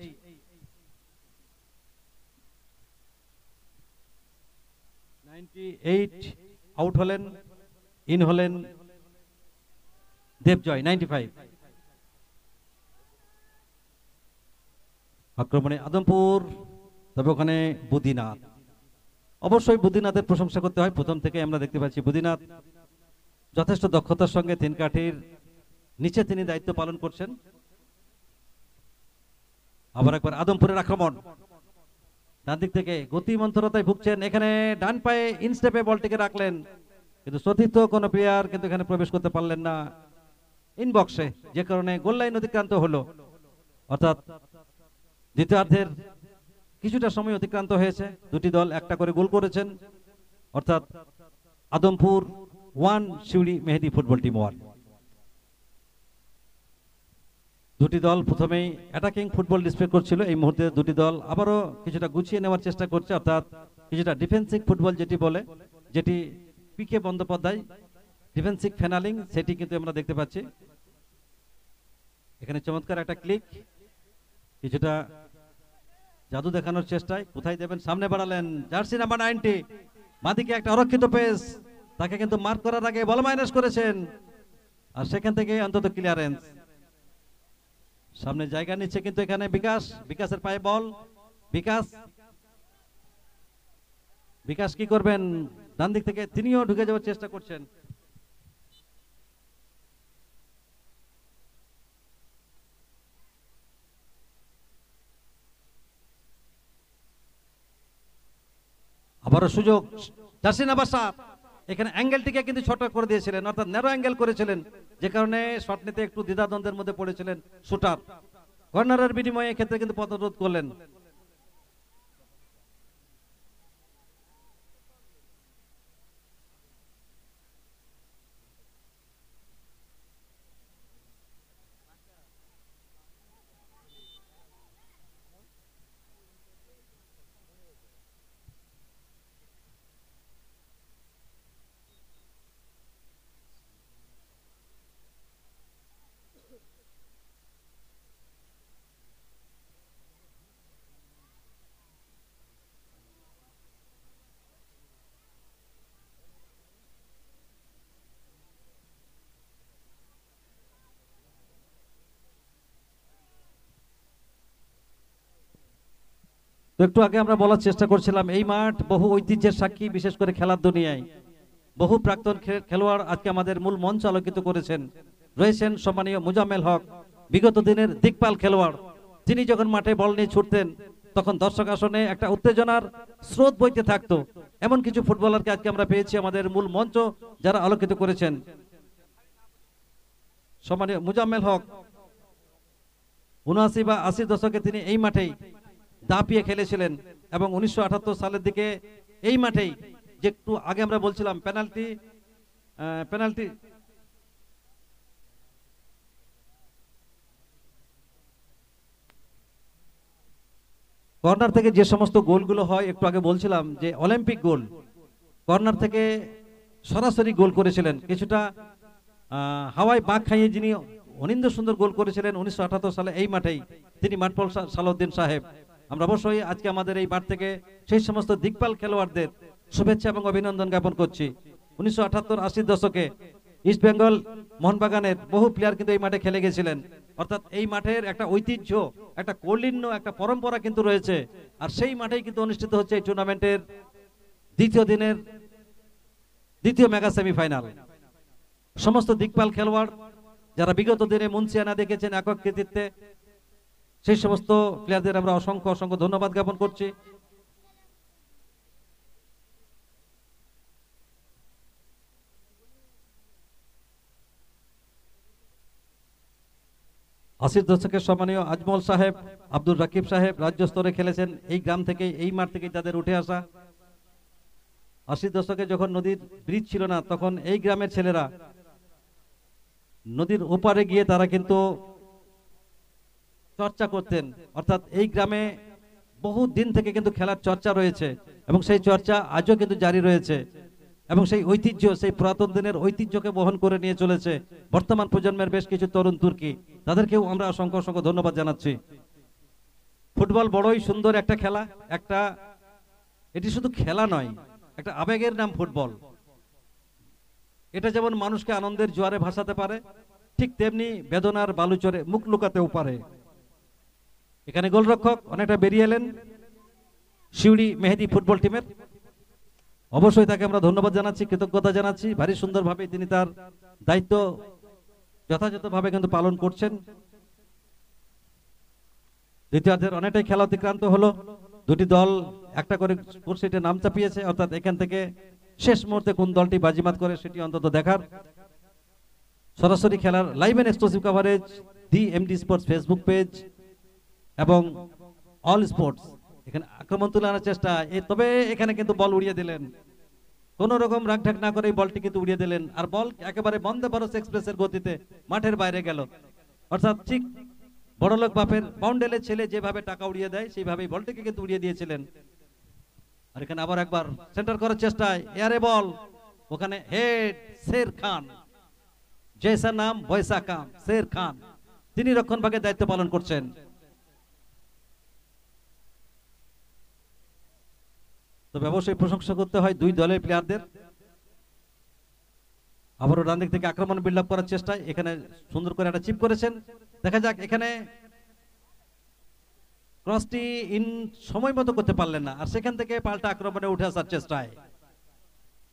আউট হলেন, ইন হলেন দেবজয় 95। আক্রমণে আদমপুর, তবে ওখানে বুদিনাথ। অবশ্যই বুদিনাথের প্রশংসা করতে হয়, প্রথম থেকে আমরা দেখতে পাচ্ছি বুদিনাথ যথেষ্ট দক্ষতার সঙ্গে তিন কাঠির নিচে তিনি দায়িত্ব পালন করছেন। আবার একবার আদমপুরের আক্রমণ, ডান দিক থেকে গতিমন্থরতায় ভুগছেন, এখানে ডান পায়ে ইনস্টেপে বলটিকে রাখলেন, কিন্তু সতীর্থ কোনো প্লেয়ার কিন্তু এখানে প্রবেশ করতে পারলেন না ইনবক্সে, যে কারণে গোল লাইন অতিক্রান্ত হলো। অর্থাৎ দ্বিতীয়ার্ধের কিছুটা সময় অতিক্রান্ত হয়েছে, দুটি দল একটা করে গোল করেছেন। অর্থাৎ আদমপুর 1, শিউড়ি মেহেদি ফুটবল টিম 1। দুটি দল প্রথমেই অ্যাটাকিং ফুটবল ডিসপ্লে করছিল, এই মুহূর্তে দুটি দল আবারও কিছুটা গুছিয়ে নেওয়ার চেষ্টা করছে, অর্থাৎ কিছুটা ডিফেন্সিভ ফুটবল যেটি বলে, যেটি পিকে বন্দ্যোপাধ্যায় ডিফেন্সিভ ফেনালিং, সেটি কিন্তু আমরা দেখতে পাচ্ছি। এখানে চমৎকার একটা ক্লিক, কিছুটা জাদু দেখানোর চেষ্টায়, কোথায় দেবেন সামনে বাড়ালেন জার্সি নাম্বার 90, মাদিকে একটা অরক্ষিত পেস, তাকে কিন্তু মার্ক করার আগে বল মাইনাস করেছেন, আর সেখান থেকে অন্তত ক্লিয়ারেন্স। সামনে জায়গা নিচ্ছে কিন্তু এখানে বিকাশের পায়ে বল, বিকাশ কি করবেন, ডান দিক থেকে তিনিও ঢুকে যাওয়ার চেষ্টা করছেন। আবারও সুযোগ, জার্সি নাম্বার 7, এখানে অ্যাঙ্গেলটিকে কিন্তু ছোট করে দিয়েছিলেন, অর্থাৎ ন্যারো অ্যাঙ্গেল করেছিলেন, যে কারণে শট নিতে একটু দ্বিধাদ্বন্দ্বের মধ্যে পড়েছিলেন শুটার। কর্নারের বিনিময়ে ক্ষেত্রে কিন্তু পথরোধ করলেন। একটু আগে আমরা বলার চেষ্টা করছিলাম এই মাঠ বহু ঐতিহ্যের সাক্ষী, বিশেষ করে খেলার দুনিয়ায় বহু প্রাক্তন খেলোয়াড় আজকে আমাদের মূল মঞ্চ আলোকিত করেছেন। রয়েছেন সম্মানীয় মুজাম্মেল হক, বিগত দিনের দিকপাল খেলোয়াড়। তিনি যখন মাঠে বল নিয়ে ছুটতেন তখন দর্শক আসনে একটা উত্তেজনার স্রোত বইতে থাকতো। এমন কিছু ফুটবলারকে আজকে আমরা পেয়েছি আমাদের মূল মঞ্চ যারা আলোকিত করেছেন। সম্মানীয় মুজাম্মেল হক 79 বা 80 দশকে তিনি এই মাঠেই দাপিয়ে খেলেছিলেন এবং 1978 সালের দিকে এই মাঠেই, যে একটু আগে আমরা বলছিলাম পেনাল্টি কর্নার থেকে যে সমস্ত গোলগুলো হয়, একটু আগে বলছিলাম যে অলিম্পিক গোল, কর্নার থেকে সরাসরি গোল করেছিলেন। কিছুটা হাওয়ায় বাঘ খাইয়ে যিনি অনিন্দ সুন্দর গোল করেছিলেন 1978 সালে এই মাঠেই, তিনি মাঠপাল সালাউদ্দিন সাহেব। আমরা অবশ্যই আজকে আমাদের এই মাঠ থেকে সেই সমস্ত দিকপাল খেলোয়াড়দের শুভেচ্ছা এবং অভিনন্দন জ্ঞাপন করছি। 1978-80 দশকে ইস্ট বেঙ্গল মোহনবাগানের বহু প্লেয়ার কিন্তু এই মাঠে খেলে গেছিলেন। অর্থাৎ এই মাঠের একটা ঐতিহ্য, একটা কৌলিন্য, একটা পরম্পরা কিন্তু রয়েছে। আর সেই মাঠেই কিন্তু অনুষ্ঠিত হচ্ছে এই টুর্নামেন্টের দ্বিতীয় দিনের দ্বিতীয় মেগা সেমিফাইনাল। সমস্ত দিকপাল খেলোয়াড় যারা বিগত দিনে মুন্সিয়ানা দেখেছেন একক কৃতিত্বে, সেই সমস্ত প্লেয়ারদের আমরা অসংখ্য অসংখ্য ধন্যবাদ জ্ঞাপন করছি। আশির দশকের সম্মানীয় আজমল সাহেব, আব্দুল রাকিব সাহেব রাজ্য স্তরে খেলেছেন। এই গ্রাম থেকে, এই মাঠ থেকে তাদের উঠে আসা। 80 দশকে যখন নদীর ব্রিজ ছিল না, তখন এই গ্রামের ছেলেরা নদীর ওপারে গিয়ে তারা কিন্তু চর্চা করতেন। অর্থাৎ এই গ্রামে বহু দিন থেকে কিন্তু খেলার চর্চা রয়েছে এবং সেই চর্চা আজও কিন্তু জারি রয়েছে এবং সেই ঐতিহ্য, সেই পুরাতন দিনের ঐতিহ্যকে বহন করে নিয়ে চলেছে বর্তমান প্রজন্মের বেশ কিছু তরুণ তুর্কি। তাদেরকেও আমরা অসংখ্য অসংখ্য ধন্যবাদ জানাচ্ছি। ফুটবল বড়ই সুন্দর একটা খেলা, এটি শুধু খেলা নয়, একটা আবেগের নাম ফুটবল। এটা যেমন মানুষকে আনন্দের জোয়ারে ভাসাতে পারে, ঠিক তেমনি বেদনার বালুচরে মুখ লুকাতেও পারে। এখানে গোলরক্ষক অনেকটা বেরিয়ে এলেন শিউড়ি মেহেদি ফুটবল টিমের, অবশ্যই তাকে আমরা ধন্যবাদ জানাচ্ছি, কৃতজ্ঞতা জানাচ্ছি। ভারী সুন্দরভাবে তিনি তার দায়িত্ব যথাযথভাবে কিন্তু পালন করছেন। দ্বিতীয়ার্ধের অনেকটাই খেলা অতিক্রান্ত হলো, দুটি দল একটা করে কুর্সিতে নাম চাপিয়েছে। অর্থাৎ এখান থেকে শেষ মুহূর্তে কোন দলটি বাজিমাত করে সেটি অন্তত দেখার। সরাসরি খেলার live and exclusive coverage the MD sports Facebook page এবং অল স্পোর্টস। এখানে আক্রমণ তুলে আনার চেষ্টা, তবে এখানে কিন্তু বল উড়িয়ে দিলেন, কোন রকম রাগঢাক না করে বলটি কিন্তু উড়িয়ে দিলেন। আর বল একেবারে বন্দে ভারত এক্সপ্রেসের গতিতে মাঠের বাইরে গেল। অর্থাৎ ঠিক বড়লোক বাপের বাউন্ডেলের ছেলে যেভাবে টাকা উড়িয়ে দেয় সেইভাবেই বলটিকে কিন্তু উড়িয়ে দিয়েছিলেন। আর এখানে আবার একবার সেন্টার করার চেষ্টায় এয়ারে বল, ওখানে হেড শের খান, জৈসা নাম বৈসা কাম, শের খান তিনি রক্ষণভাগের দায়িত্ব পালন করছেন। তবে অবশ্যই প্রশংসা করতে হয় দুই দলের প্লেয়ারদের। আবারও ডান দিক থেকে আক্রমণ বিল্ড আপ করার চেষ্টায় এখানে সুন্দর করে একটা চিপ করেছেন। দেখা যাক, এখানে ক্রসটি ইন সময় মতো করতে পারলেন না, আর সেখান থেকে পাল্টা আক্রমণে উঠে আসার চেষ্টায়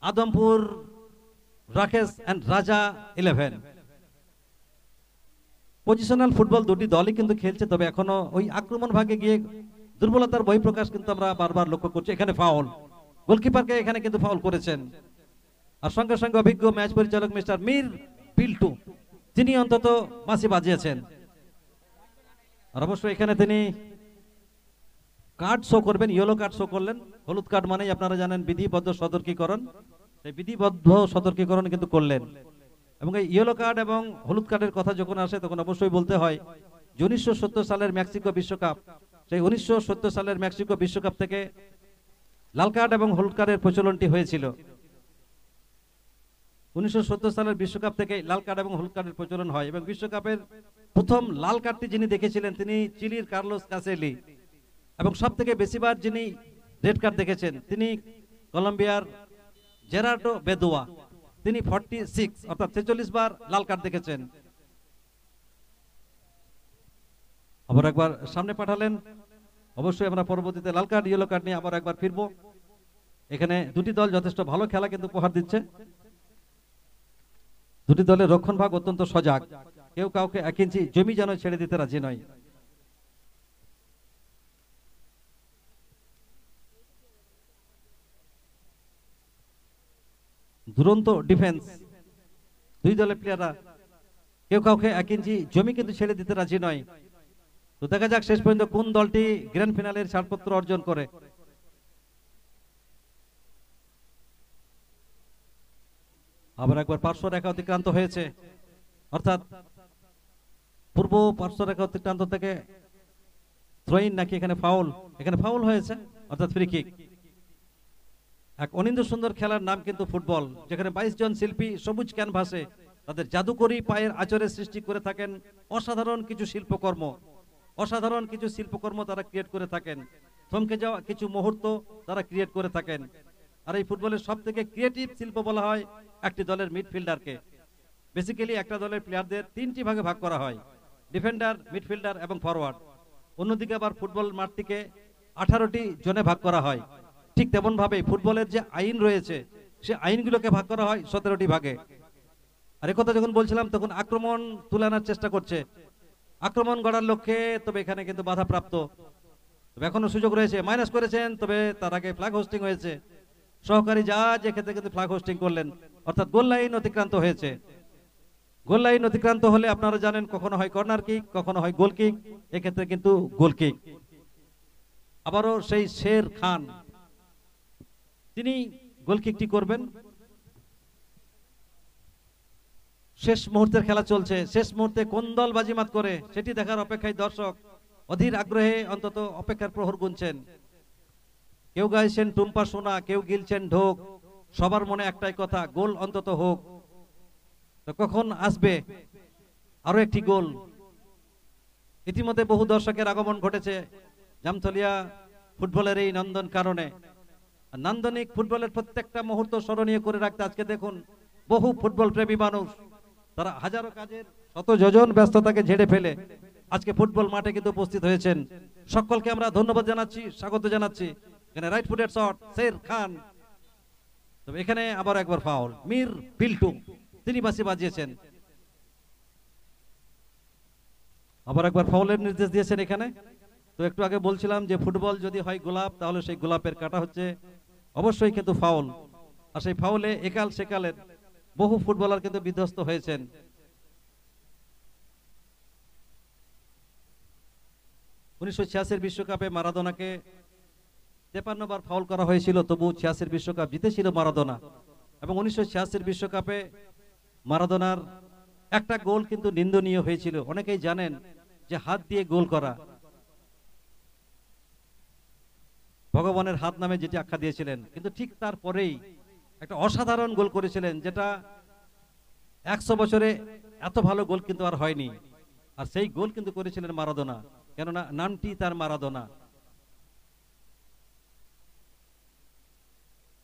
Adampur Rakesh and Raja 11। Positional football দুটি দলই কিন্তু খেলছে, তবে এখনো ওই আক্রমণ ভাগে গিয়ে দুর্বলতার বহিঃপ্রকাশ কিন্তু আমরা বারবার লক্ষ্য করছি। এখানে ফাউল, গোলকিপারকে এখানে কিন্তু ফাউল করেছেন। আর সঙ্গে সঙ্গে অভিজ্ঞ ম্যাচ পরিচালক মিস্টার মীর পিল্টু তিনি অন্তত বাঁশি বাজিয়েছেন। আর অবশ্যই এখানে তিনি কার্ড শো করবেন, ইয়েলো কার্ড শো করলেন। হলুদ কার্ড মানেই আপনারা জানেন বিধিবদ্ধ সতর্কীকরণ, সেই বিধিবদ্ধ সতর্কীকরণ কিন্তু করলেন। এবং এই ইয়েলো কার্ড এবং হলুদ কার্ডের কথা যখন আসে তখন অবশ্যই বলতে হয় 1970 সালের মেক্সিকো বিশ্বকাপ, সেই 1970 সালের মেক্সিকো বিশ্বকাপ থেকে লাল কার্ড এবং হলুদ কার্ডের প্রচলনটি হয়েছিল। 1970 সালের বিশ্বকাপ থেকে লাল কার্ড এবং হলুদ কার্ডের প্রচলন হয় এবং বিশ্বকাপের প্রথম লাল কার্ডটি যিনি দেখেছিলেন তিনি চিলির কার্লোস কাসেলি, এবং সব থেকে বেশিবার যিনি রেড কার্ড দেখেছেন তিনি কলম্বিয়ার জেরার্ডো বেদোয়া, তিনি 46 অর্থাৎ 46 বার লাল কার্ড দেখেছেন। আবার একবার সামনে পাঠালেন, অবশ্যই আমরা পরবর্তীতে লাল কার্ড ইয়েলো কার্ড নিয়ে আবার একবার ফিরবো। এখানে দুটি দল যথেষ্ট ভালো খেলা কিন্তু উপহার দিচ্ছে। দুটি দলের রক্ষণভাগ অত্যন্ত সজাগ, কেউ কাউকে 1 ইঞ্চি জমি যেন ছেড়ে দিতে রাজি নয়। দুরন্ত ডিফেন্স, দুই দলের প্লেয়াররা কেউ কাউকে 1 ইঞ্চি জমি কিন্তু ছেড়ে দিতে রাজি নয়। তো দেখা যাক শেষ পর্যন্ত কোন দলটি গ্র্যান্ড ফিনালের ছাড়পত্র অর্জন করে। আবার একবার পার্শ্ব রেখা অতিক্রান্ত হয়েছে, অর্থাৎ পূর্ব পার্শ্ব রেখা অতিক্রান্ত থেকে থ্রোইন নাকি এখানে ফাউল? এখানে ফাউল হয়েছে, অর্থাৎ ফ্রি কিক। এক অনিন্দ্য সুন্দর খেলার নাম কিন্তু ফুটবল, যেখানে 22 জন শিল্পী সবুজ ক্যানভাসে তাদের জাদুকরী পায়ের আচরে সৃষ্টি করে থাকেন অসাধারণ কিছু শিল্পকর্ম। অসাধারণ কিছু শিল্পকর্ম তারা ক্রিয়েট করে থাকেন, থমকে যাওয়া কিছু মুহূর্ত তারা ক্রিয়েট করে থাকেন। আর এই ফুটবলের সব থেকে ক্রিয়েটিভ শিল্প বলা হয় একটি দলের মিডফিল্ডারকে। বেসিক্যালি একটা দলের প্লেয়ারদের 3টি ভাগে ভাগ করা হয়, ডিফেন্ডার, মিডফিল্ডার এবং ফরওয়ার্ড। অন্যদিকে আবার ফুটবল মাঠটিকে 18টি জোনে ভাগ করা হয়। ঠিক তেমন ভাবে ফুটবলের যে আইন রয়েছে সে আইনগুলোকে ভাগ করা হয় 17টি ভাগে। আর একথা যখন বলছিলাম তখন আক্রমণ তুলে আনার চেষ্টা করছে, আক্রমণ গড়ার লক্ষ্যে, তবে এখানে কিন্তু বাধাপ্রাপ্ত। তবে এখনো সুযোগ রয়েছে, মাইনাস করেছেন, তবে তার আগে ফ্ল্যাগ হোস্টিং হয়েছে। সহকারী জাজ এক্ষেত্রে কিন্তু ফ্ল্যাগ হোস্টিং করলেন, অর্থাৎ গোল লাইন অতিক্রান্ত হয়েছে। গোল লাইন অতিক্রান্ত হলে আপনারা জানেন কখনো হয় কর্নার কিক, কখনো হয় গোল কিক, এক্ষেত্রে কিন্তু গোল কিক। আবারও সেই শের খান তিনি গোল কিকটি করবেন। শেষ মুহূর্তের খেলা চলছে, শেষ মুহূর্তে কোন দল বাজিমাত করে সেটি দেখার অপেক্ষায় দর্শক অধীর আগ্রহে অন্তত অপেক্ষার প্রহর গুনছেন। কেউ গাইছেন টুম্পা সোনা, কেউ গিলছেন ঢোক, সবার মনে একটাই কথা, গোল অন্তত হোক। তো কখন আসবে আরো একটি গোল? ইতিমধ্যে বহু দর্শকের আগমন ঘটেছে জামতলিয়া ফুটবলের এই নন্দন কারণে। নান্দনিক ফুটবলের প্রত্যেকটা মুহূর্ত স্মরণীয় করে রাখতে আজকে দেখুন বহু ফুটবল প্রেমী মানুষ, তারা হাজারো কাজের শত যোজন ব্যস্ততাকে ঝেড়ে ফেলে আজকে ফুটবল মাঠে কিন্তু উপস্থিত হয়েছেন। সকলকে আমরা ধন্যবাদ জানাচ্ছি, স্বাগত জানাচ্ছি। এখানে রাইট ফুটের শট, শের খান। তবে এখানে আবার একবার ফাউল, মীর বিল্টু তিনি বাঁশি বাজিয়েছেন। আবার একবার ফাউলের নির্দেশ দিয়েছেন এখানে। তো একটু আগে বলছিলাম যে ফুটবল যদি হয় গোলাপ, তাহলে সেই গোলাপের কাটা হচ্ছে অবশ্যই কিন্তু ফাউল। আর সেই ফাউলে একাল সেকালের বহু ফুটবলার কিন্তু বিধ্বস্ত হয়েছেন। উনিশশো 86 বিশ্বকাপে মারাদোনাকে 53 বার ফাউল করা হয়েছিল, তবু 86 বিশ্বকাপ জিতেছিল মারাদোনা। এবং 1986 বিশ্বকাপে মারাদোনার একটা গোল কিন্তু নিন্দনীয় হয়েছিল। অনেকেই জানেন যে হাত দিয়ে গোল করা, ভগবানের হাত নামে যেটি আখ্যা দিয়েছিলেন, কিন্তু ঠিক তারপরেই একটা অসাধারণ গোল করেছিলেন, যেটা 100 বছরে এত ভালো গোল কিন্তু আর হয়নি। আর সেই গোল কিন্তু করেছিলেন মারাদোনা, কেননা নামটি তার মারাদোনা।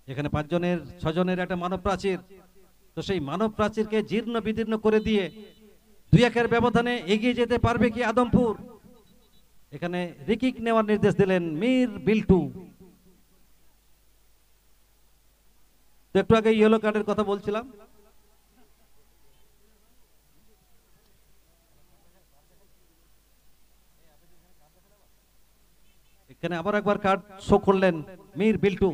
এখানে 5 জনের 6 জনের একটা মানব প্রাচীর, তো সেই মানব প্রাচীরকে জীর্ণ বিদীর্ণ করে দিয়ে 2-1 ব্যবধানে এগিয়ে যেতে পারবে কি আদমপুর? এখানে রিকিক নেওয়ার নির্দেশ দিলেন মীর বিল্টু। তো একটু আগে ইয়েলো কার্ডের কথা বলছিলাম। এখানে আবার একবার কার্ড শো করলেন মীর বিল্টু,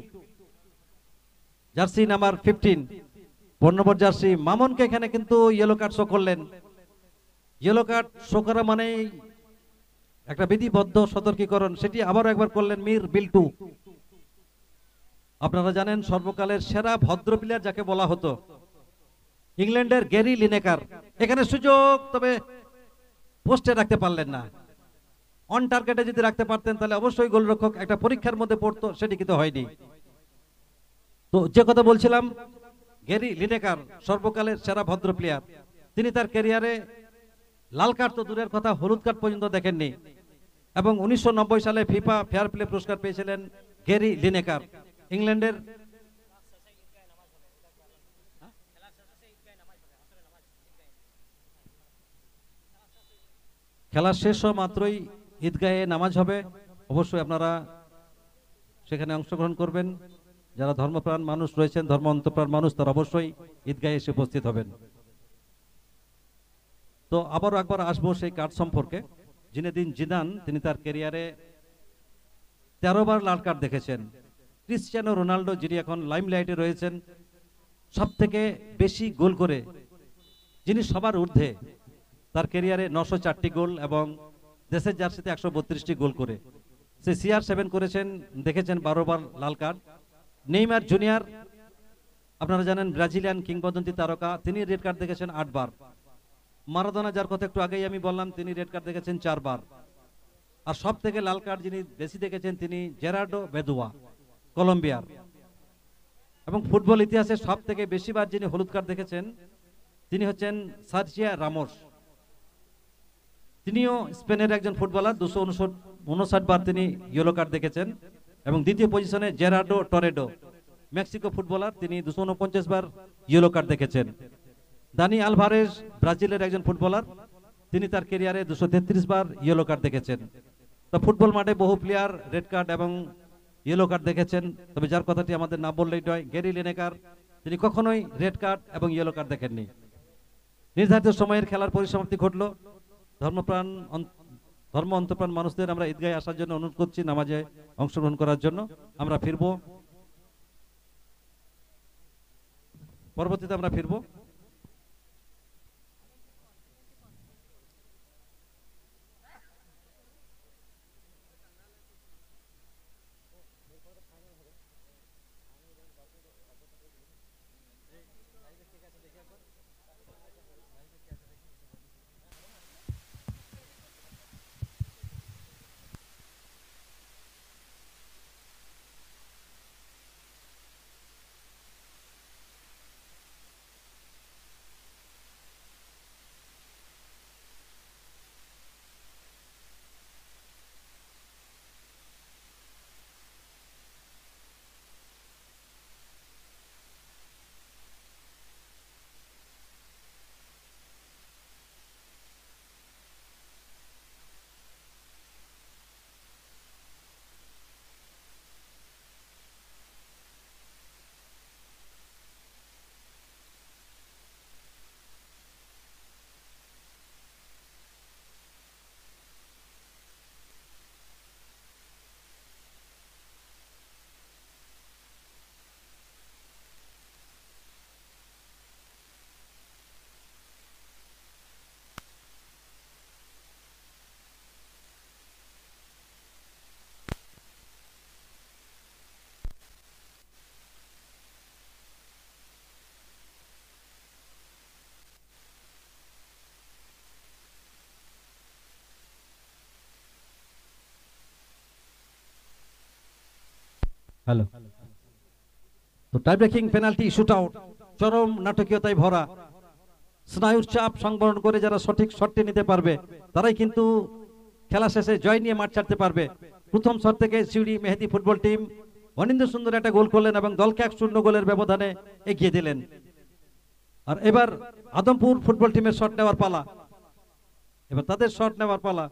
জার্সি নাম্বার 15 15 নম্বর জার্সি মামুনকে এখানে কিন্তু ইয়েলো কার্ড শো করলেন। ইয়েলো কার্ড শো করা মানেই একটা বিধিবদ্ধ সতর্কীকরণ, সেটি আবার একবার করলেন মীর বিল্টু। আপনারা জানেন সর্বকালের সেরা ভদ্র প্লেয়ার যাকে বলা হতো, ইংল্যান্ডের গ্যারি লিনেকার, এখানে সুযোগ, তবে পোস্টে রাখতে পারলেন না। অন টার্গেটে যদি রাখতে পারতেন তাহলে অবশ্যই গোলরক্ষক একটা পরীক্ষার মধ্যে পড়তো, সেটি কিন্তু হয়নি। তো যে কথা বলছিলাম, গ্যারি লিনেকার সর্বকালের সেরা ভদ্র প্লেয়ার, তিনি তার ক্যারিয়ারে লাল কার্ড তো দূরের কথা, হলুদ কার্ড পর্যন্ত দেখেননি। এবং 1990 সালে ফিফা ফেয়ার প্লে পুরস্কার পেয়েছিলেন গ্যারি লিনেকার, ইংল্যান্ডের। খেলা শেষ হওয়া মাত্রই ঈদগাহে নামাজ হবে, অবশ্যই আপনারা সেখানে অংশগ্রহণ করবেন। যারা ধর্মপ্রাণ মানুষ রয়েছেন, ধর্ম অন্তঃপ্রাণ মানুষ, তারা অবশ্যই ঈদগাহে এসে উপস্থিত হবেন। তো আবারও একবার আসবো সেই কার্ড সম্পর্কে। জিনেদিন জিদান তিনি তার ক্যারিয়ারে 13 বার লাল কার্ড দেখেছেন। ক্রিশ্চিয়ানো রোনাল্ডো, যিনি এখন লাইমলাইটে রয়েছেন, সব থেকে বেশি গোল করে, যিনি সবার ঊর্ধ্বে, তার ক্যারিয়ারে 904টি গোল এবং দেশের জার্সিতে 132টি গোল করে সে CR7 করেছেন, দেখেছেন 12 বার লাল কার্ড। নেইমার জুনিয়র, আপনারা জানেন ব্রাজিলিয়ান কিংবদন্তি তারকা, তিনি রেড কার্ড দেখেছেন 8 বার। মারাদোনা, যার কথা একটু আগেই আমি বললাম, তিনি রেড কার্ড দেখেছেন 4 বার। আর সব থেকে লাল কার্ড যিনি বেশি দেখেছেন তিনি জেরার্ডো বেদুয়া, কলম্বিয়ার। এবং ফুটবল ইতিহাসে সব থেকে বেশিবার যিনি হলুদ কার্ড দেখেছেন তিনি হচ্ছেন সার্জিয়া রামোস। তিনিও স্পেনের একজন ফুটবলার, 259 বার তিনি ইয়েলো কার্ড দেখেছেন। এবং দ্বিতীয় পজিশনে জেরার্ডো টরেডো, মেক্সিকো ফুটবলার, তিনি 249 বার ইয়েলো কার্ড দেখেছেন। দানি আলভারেজ, ব্রাজিলের একজন ফুটবলার, তিনি তার ক্যারিয়ারে 233 বার ইয়েলো কার্ড দেখেছেন। তো ফুটবল মাঠে বহু প্লেয়ার রেড কার্ড এবং ইয়েলো কার্ড দেখেছেন, তবে যার কথাটি আমাদের না বললেই নয়, গ্যারি লিনেকার, তিনি কখনোই রেড কার্ড এবং ইয়েলো কার্ড দেখেননি। নির্ধারিত সময়ের খেলার পরিসমাপ্তি ঘটলো। ধর্ম অন্তঃপ্রাণ মানুষদের আমরা ঈদগাহে আসার জন্য অনুরোধ করছি, নামাজে অংশগ্রহণ করার জন্য। আমরা ফিরবো, পরবর্তীতে আমরা ফিরবো। হ্যালো। তো tie breaking penalty shoot out, চরম নাটকীয়তায় ভরা। স্নায়ুর চাপ সংবরণ করে যারা সঠিক শটটি নিতে পারবে তারাই কিন্তু খেলা শেষে জয় নিয়ে মাঠ ছাড়তে পারবে। প্রথম শট থেকে সিউড়ি মেহেদী ফুটবল টিম অনিন্দ্য সুন্দর একটা গোল করলেন এবং দলকে 1-0 গোলের ব্যবধানে এগিয়ে দিলেন। আর এবার আদমপুর ফুটবল টিমের শট নেওয়ার পালা, এবার তাদের শট নেওয়ার পালা।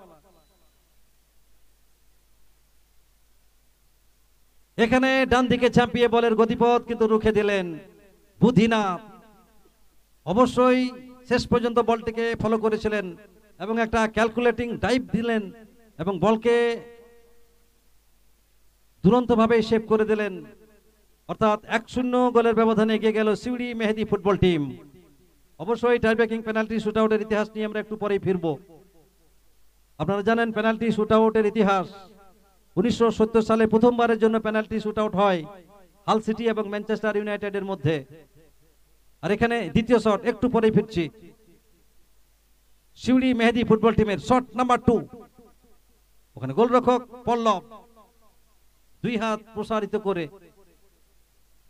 এখানে ডান দিকে চাপিয়ে বলের গতিপথ কিন্তু রুখে দিলেন বুধিনাথ। অবশ্যই শেষ পর্যন্ত বলটিকে ফলো করেছিলেন এবং একটা ক্যালকুলেটিং ডাইভ দিলেন এবং বলকে দুরন্তভাবে সেভ করে দিলেন। অর্থাৎ 1-0 গোলের ব্যবধানে এগিয়ে গেল সিউড়ি মেহেদী ফুটবল টিম। অবশ্যই টাই ব্রেকিং পেনাল্টি শুটআউটের ইতিহাস নিয়ে আমরা একটু পরেই ফিরব। আপনারা জানেন পেনাল্টি শুটআউটের ইতিহাস 1970 সালে প্রথমবারের জন্য পেনাল্টি শুটআউট হয় হাল সিটি এবং ম্যানচেস্টার ইউনাইটেডের মধ্যে। আর এখানে দ্বিতীয় শট, একটু পরেই ফিরছি। সিউড়ি মেহেদী ফুটবল টিমের শট নাম্বার 2, ওখানে গোলরক্ষক পল্লব 2 হাত প্রসারিত করে,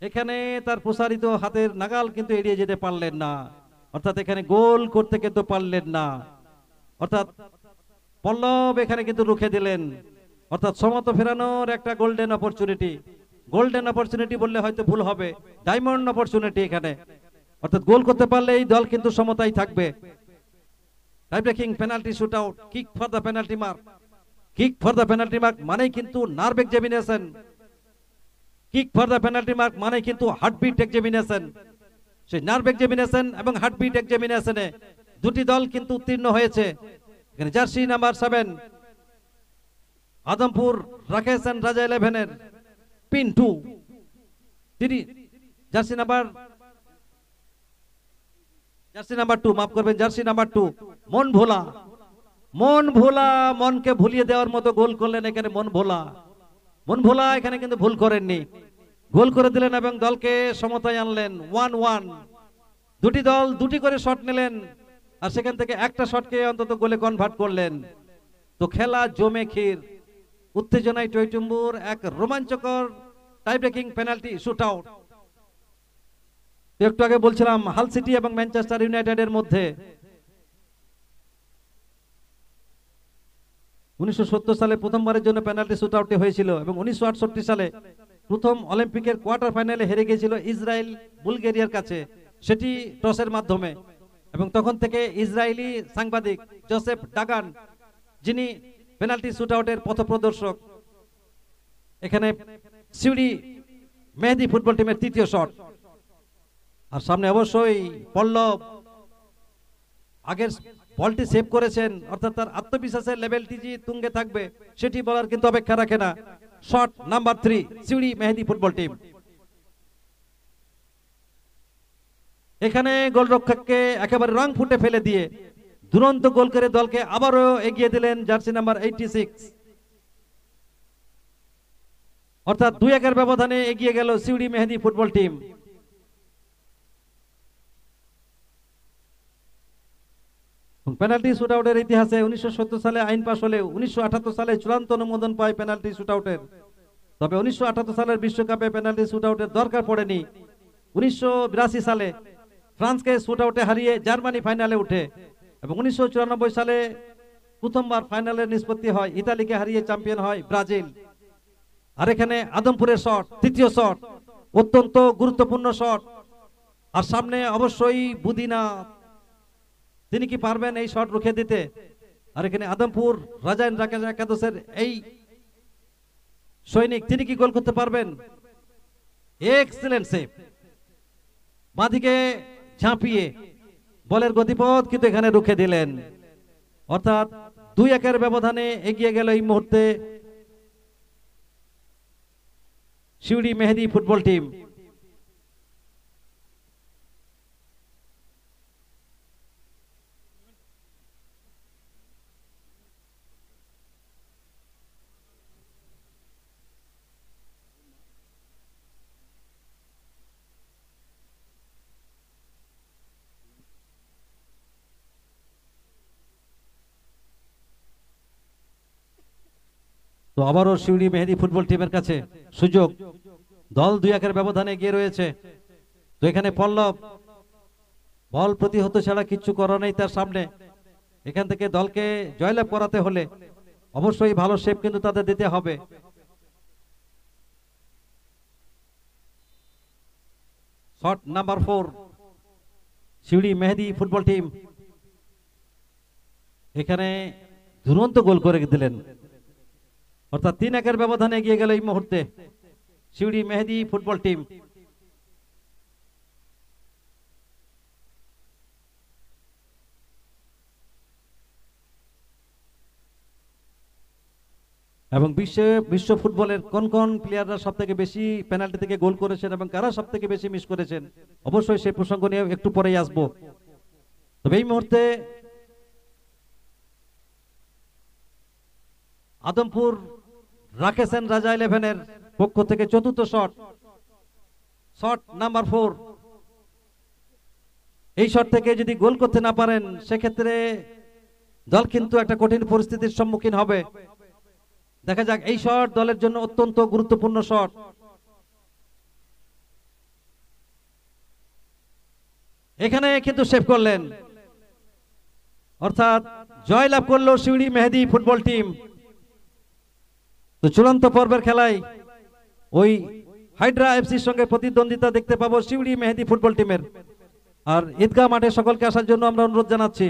এখানে তার প্রসারিত হাতের নাগাল কিন্তু এড়িয়ে যেতে পারলেন না, অর্থাৎ এখানে গোল করতে কিন্তু পারলেন না। অর্থাৎ পল্লব এখানে কিন্তু রুখে দিলেন, অর্থাৎ সমত ফেরানোর একটা গোল্ডেন অপরচুনিটি। গোল্ডেন অপরচুনিটি বললে হয়তো ভুল হবে, ডায়মন্ড অপরচুনিটি এখানে। অর্থাৎ গোল করতে পারলে এই দল কিন্তু সমতায় থাকবে। Tie breaking penalty shootout, kick for the penalty mark. Kick for the penalty mark মানেই কিন্তু nerve examination, kick for the penalty mark মানে কিন্তু হার্টবিট এক্সামিনেশন। সেই নার্ভ এক্সামিনেশন এবং হার্টবিট এক্সামিনেশনে দুটি দল কিন্তু উত্তীর্ণ হয়েছে। এখানে jersey number 7 Adampur Rakesh and Raja 11 এর পিন্টু, তিনি জার্সি নাম্বার 2, মাফ করবেন, জার্সি নাম্বার 2 মন ভোলা। মন ভোলা মনকে ভুলিয়ে দেওয়ার মতো গোল করলেন এখানে মন ভোলা এখানে কিন্তু ভুল করেননি, গোল করে দিলেন এবং দলকে সমতায় আনলেন। 1-1, দুটি দল দুটি করে শট নিলেন আর সেখান থেকে একটা শটকে অন্তত গোলে কনভার্ট করলেন। তো খেলা জমে ক্ষীর, উত্তেজনায় টইটুম্বুর, এক রোমাঞ্চকর tie breaking penalty shoot out. একটু আগে বলছিলাম হাল সিটি এবং ম্যানচেস্টার ইউনাইটেডের মধ্যে 1970 সালে প্রথমবারের জন্য পেনাল্টি শুট আউটে হয়েছিল এবং 1968 সালে প্রথম অলিম্পিকের কোয়ার্টার ফাইনালে হেরে গিয়েছিল ইসরায়েল বুলগেরিয়ার কাছে, সেটি টসের মাধ্যমে। এবং তখন থেকে ইসরায়েলি সাংবাদিক জোসেফ ডাগান, যিনি পেনাল্টি শুট আউটের পথপ্রদর্শক, এখানে সিউড়ি মেহেদী ফুটবল টিমের তৃতীয় শট। আর সামনে অবশ্যই পল্লব আগের বলটি সেভ করেছেন, অর্থাৎ তার আত্মবিশ্বাসের লেভেলটি যে তুঙ্গে থাকবে সেটি বলার কিন্তু অপেক্ষা রাখে না। শট নাম্বার 3 সিউড়ি মেহেদী ফুটবল টিম। এখানে গোলরক্ষককে একেবারে রং ফুটে ফেলে দিয়ে দুরন্ত গোল করে দলকে আবারও এগিয়ে দিলেন জার্সি নাম্বার 86, অর্থাৎ 2-1 ব্যবধানে এগিয়ে গেল সিউড়ি মেহেদী ফুটবল টিম। পেনাল্টি শুট আউটের ইতিহাসে 1970 সালে আইন পাশ হলেও 1978 সালে চূড়ান্ত অনুমোদন পায় পেনাল্টি শুট আউটের। তবে 1978 সালের বিশ্বকাপে পেনাল্টি শুট আউটের দরকার পড়েনি। 1982 সালে ফ্রান্সকে শুট আউটে হারিয়ে জার্মানি ফাইনালে উঠে এবং 1994 সালে প্রথমবার ফাইনালের নিষ্পত্তি হয়, ইতালিকে হারিয়ে চ্যাম্পিয়ন হয় ব্রাজিল। আর এখানে আদমপুরের শট, তৃতীয় শট, অত্যন্ত গুরুত্বপূর্ণ শট। আর সামনে অবশ্যই বুদিনা, তিনি কি পারবেন এই শট রুখে দিতে? আর এখানে আদমপুর রাজা রাকেশ একাদশের এই সৈনিক, তিনি কি গোল করতে পারবেন? এক্সেলেন্ট সেভ, বাঁদিকে ঝাঁপিয়ে বলের গতিপথ কিন্তু এখানে রুখে দিলেন। অর্থাৎ 2-1 ব্যবধানে এগিয়ে গেল এই মুহূর্তে সিউড়ি মেহেদী ফুটবল টিম। তো আবারও সিউড়ি মেহেদী ফুটবল টিমের কাছে সুযোগ, দল 2-1 ব্যবধানে এগিয়ে রয়েছে। তো এখানে পল্লব, বল প্রতিহত ছাড়া কিচ্ছু করা নেই তার সামনে। এখান থেকে দলকে জয়লাভ করাতে হলে অবশ্যই ভালো শেপ কিন্তু তাদের দিতে হবে। শট নাম্বার 4 সিউড়ি মেহেদী ফুটবল টিম এখানে দুরন্ত গোল করে দিলেন, অর্থাৎ 3-1 ব্যবধানে এগিয়ে গেল এই মুহূর্তে সিউড়ি মেহেদী ফুটবল টিম। এবং বিশ্ব ফুটবলের কোন কোন প্লেয়াররা সব থেকে বেশি পেনাল্টি থেকে গোল করেছেন এবং কারা সব থেকে বেশি মিস করেছেন, অবশ্যই সেই প্রসঙ্গ নিয়ে একটু পরেই আসবো। তবে এই মুহূর্তে আদমপুর রাকেশ এন্ড রাজা 11 এর পক্ষ থেকে চতুর্থ শট, শট নাম্বার 4। এই শট থেকে যদি গোল করতে না পারেন সেক্ষেত্রে দল কিন্তু একটা কঠিন পরিস্থিতির সম্মুখীন হবে। দেখা যাক, এই শট দলের জন্য অত্যন্ত গুরুত্বপূর্ণ শট। এখানে কিন্তু সেভ করলেন, অর্থাৎ জয়লাভ করলো সিউড়ি মেহেদী ফুটবল টিম। তো চূড়ান্ত পর্বের খেলায় ওই হাইড্রা এফসির সঙ্গে প্রতিদ্বন্দ্বিতা দেখতে পাবো সিউড়ি মেহেদী ফুটবল টিমের। আর ঈদগাহ মাঠে সকলকে আসার জন্য আমরা অনুরোধ জানাচ্ছি।